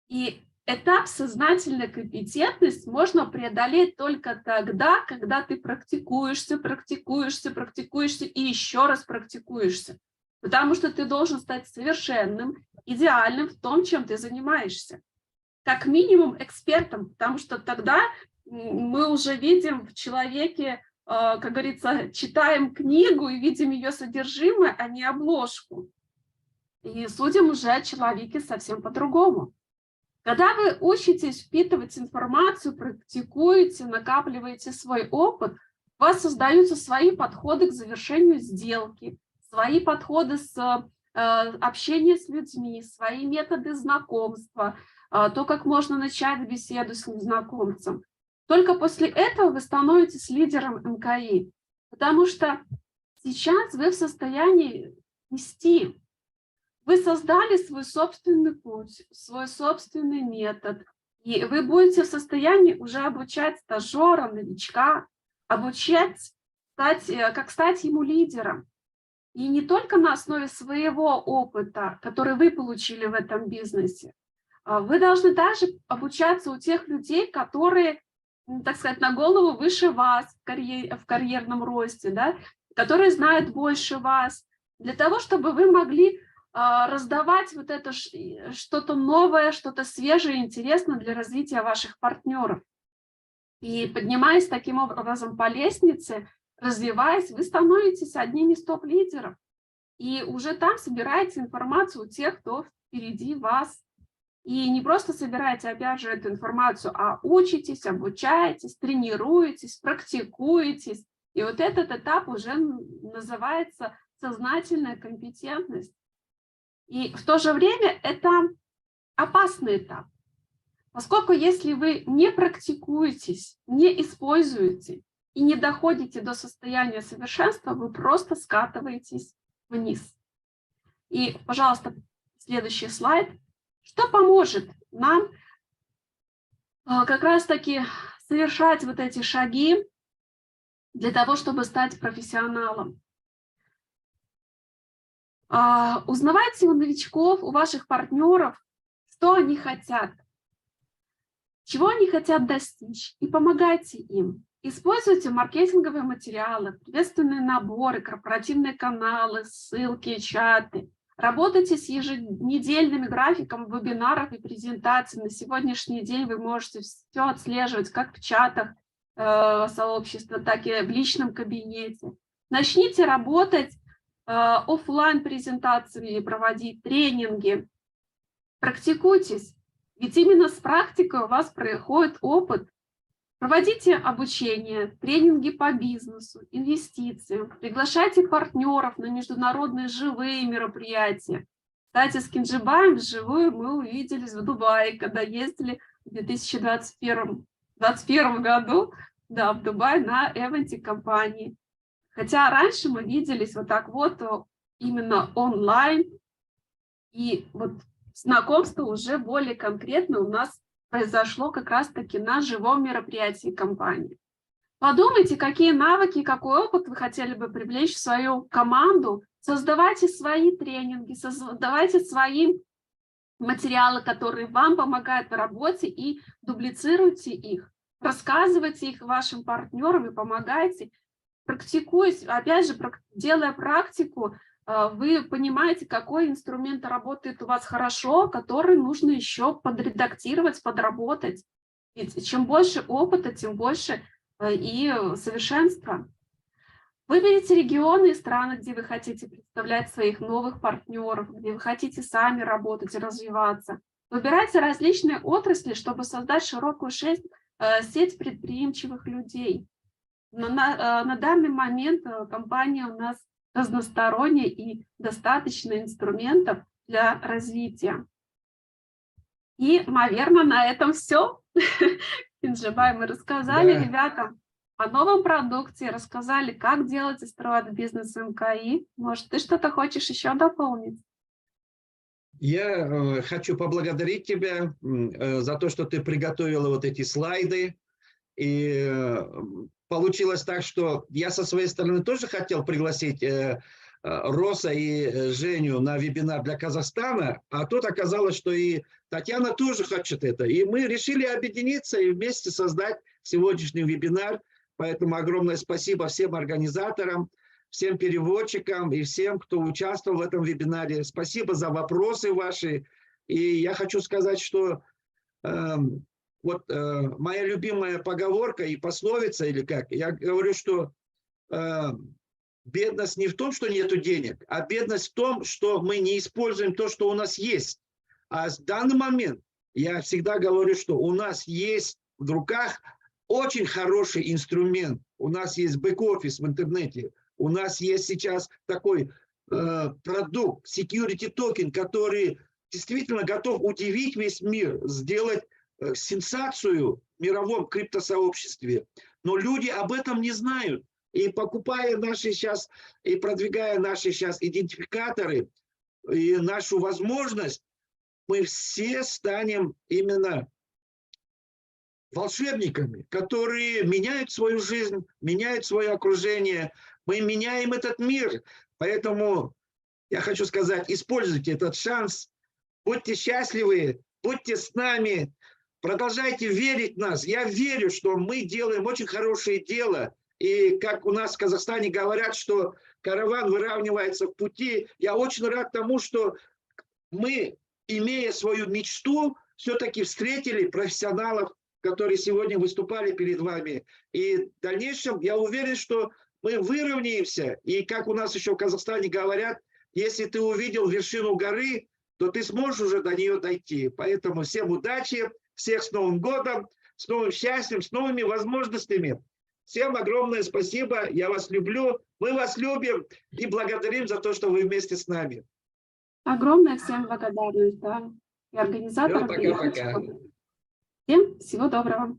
И этап сознательной компетентности можно преодолеть только тогда, когда ты практикуешься и еще раз практикуешься. Потому что ты должен стать совершенным, идеальным в том, чем ты занимаешься. Как минимум экспертом, потому что тогда мы уже видим в человеке, как говорится, читаем книгу и видим ее содержимое, а не обложку. И судим уже о человеке совсем по-другому. Когда вы учитесь впитывать информацию, практикуете, накапливаете свой опыт, у вас создаются свои подходы к завершению сделки, свои подходы с общения с людьми, свои методы знакомства, то, как можно начать беседу с незнакомцем. Только после этого вы становитесь лидером МКИ, потому что сейчас вы в состоянии вести. Вы создали свой собственный путь, свой собственный метод, и вы будете в состоянии уже обучать стажера, новичка, обучать, как стать ему лидером. И не только на основе своего опыта, который вы получили в этом бизнесе. Вы должны также обучаться у тех людей, которые, так сказать, на голову выше вас в карьерном росте, да? которые знают больше вас, для того, чтобы вы могли раздавать вот это что-то новое, что-то свежее, интересное для развития ваших партнеров. И поднимаясь таким образом по лестнице, развиваясь, вы становитесь одним из топ-лидеров. И уже там собираете информацию у тех, кто впереди вас. И не просто собираете, опять же, эту информацию, а учитесь, обучаетесь, тренируетесь, практикуетесь. И вот этот этап уже называется сознательная компетентность. И в то же время это опасный этап. Поскольку если вы не практикуетесь, не используете и не доходите до состояния совершенства, вы просто скатываетесь вниз. И, пожалуйста, следующий слайд. Что поможет нам как раз-таки совершать вот эти шаги для того, чтобы стать профессионалом? Узнавайте у новичков, у ваших партнеров, что они хотят, чего они хотят достичь, и помогайте им. Используйте маркетинговые материалы, приветственные наборы, корпоративные каналы, ссылки, чаты. Работайте с еженедельным графиком вебинаров и презентаций. На сегодняшний день вы можете все отслеживать как в чатах сообщества, так и в личном кабинете. Начните работать офлайн презентациями, проводить тренинги. Практикуйтесь, ведь именно с практикой у вас происходит опыт. Проводите обучение, тренинги по бизнесу, инвестициям, приглашайте партнеров на международные живые мероприятия. Кстати, с Кenzhebay вживую мы увиделись в Дубае, когда ездили в 2021 году в Дубай на эвенте компании. Хотя раньше мы виделись вот так вот именно онлайн, и вот знакомство уже более конкретно у нас произошло как раз-таки на живом мероприятии компании. Подумайте, какие навыки, какой опыт вы хотели бы привлечь в свою команду. Создавайте свои тренинги, создавайте свои материалы, которые вам помогают в работе, и дублицируйте их. Рассказывайте их вашим партнерам и помогайте. Практикуясь, опять же, делая практику, вы понимаете, какой инструмент работает у вас хорошо, который нужно еще подредактировать, подработать. Ведь чем больше опыта, тем больше и совершенства. Выберите регионы и страны, где вы хотите представлять своих новых партнеров, где вы хотите сами работать и развиваться. Выбирайте различные отрасли, чтобы создать широкую сеть предприимчивых людей. На данный момент компания у нас разносторонняя и достаточно инструментов для развития. И, наверное, на этом все. Kenzhebay, мы рассказали ребятам о новом продукте, рассказали, как делать и строить бизнес МКИ. Может, ты что-то хочешь еще дополнить? Я хочу поблагодарить тебя за то, что ты приготовила вот эти слайды. И получилось так, что я со своей стороны тоже хотел пригласить Роса и Женю на вебинар для Казахстана, а тут оказалось, что и Татьяна тоже хочет это. И мы решили объединиться и вместе создать сегодняшний вебинар. Поэтому огромное спасибо всем организаторам, всем переводчикам и всем, кто участвовал в этом вебинаре. Спасибо за вопросы ваши. И я хочу сказать, что моя любимая поговорка и пословица, или как, я говорю, что бедность не в том, что нету денег, а бедность в том, что мы не используем то, что у нас есть. А в данный момент я всегда говорю, что у нас есть в руках очень хороший инструмент. У нас есть бэк-офис в интернете. У нас есть сейчас такой продукт, security токен, который действительно готов удивить весь мир, сделать сенсацию в мировом криптосообществе. Но люди об этом не знают. И покупая наши сейчас, и продвигая наши сейчас идентификаторы, и нашу возможность, мы все станем именно волшебниками, которые меняют свою жизнь, меняют свое окружение. Мы меняем этот мир. Поэтому я хочу сказать, используйте этот шанс. Будьте счастливы, будьте с нами. Продолжайте верить в нас. Я верю, что мы делаем очень хорошее дело. И как у нас в Казахстане говорят, что караван выравнивается в пути, я очень рад тому, что мы, имея свою мечту, все-таки встретили профессионалов, которые сегодня выступали перед вами. И в дальнейшем я уверен, что мы выровняемся. И как у нас еще в Казахстане говорят, если ты увидел вершину горы, то ты сможешь уже до нее дойти. Поэтому всем удачи, всех с Новым годом, с новым счастьем, с новыми возможностями. Всем огромное спасибо, я вас люблю, мы вас любим и благодарим за то, что вы вместе с нами. Огромная всем благодарность, да, и организаторам. Пока-пока. Всем всего доброго.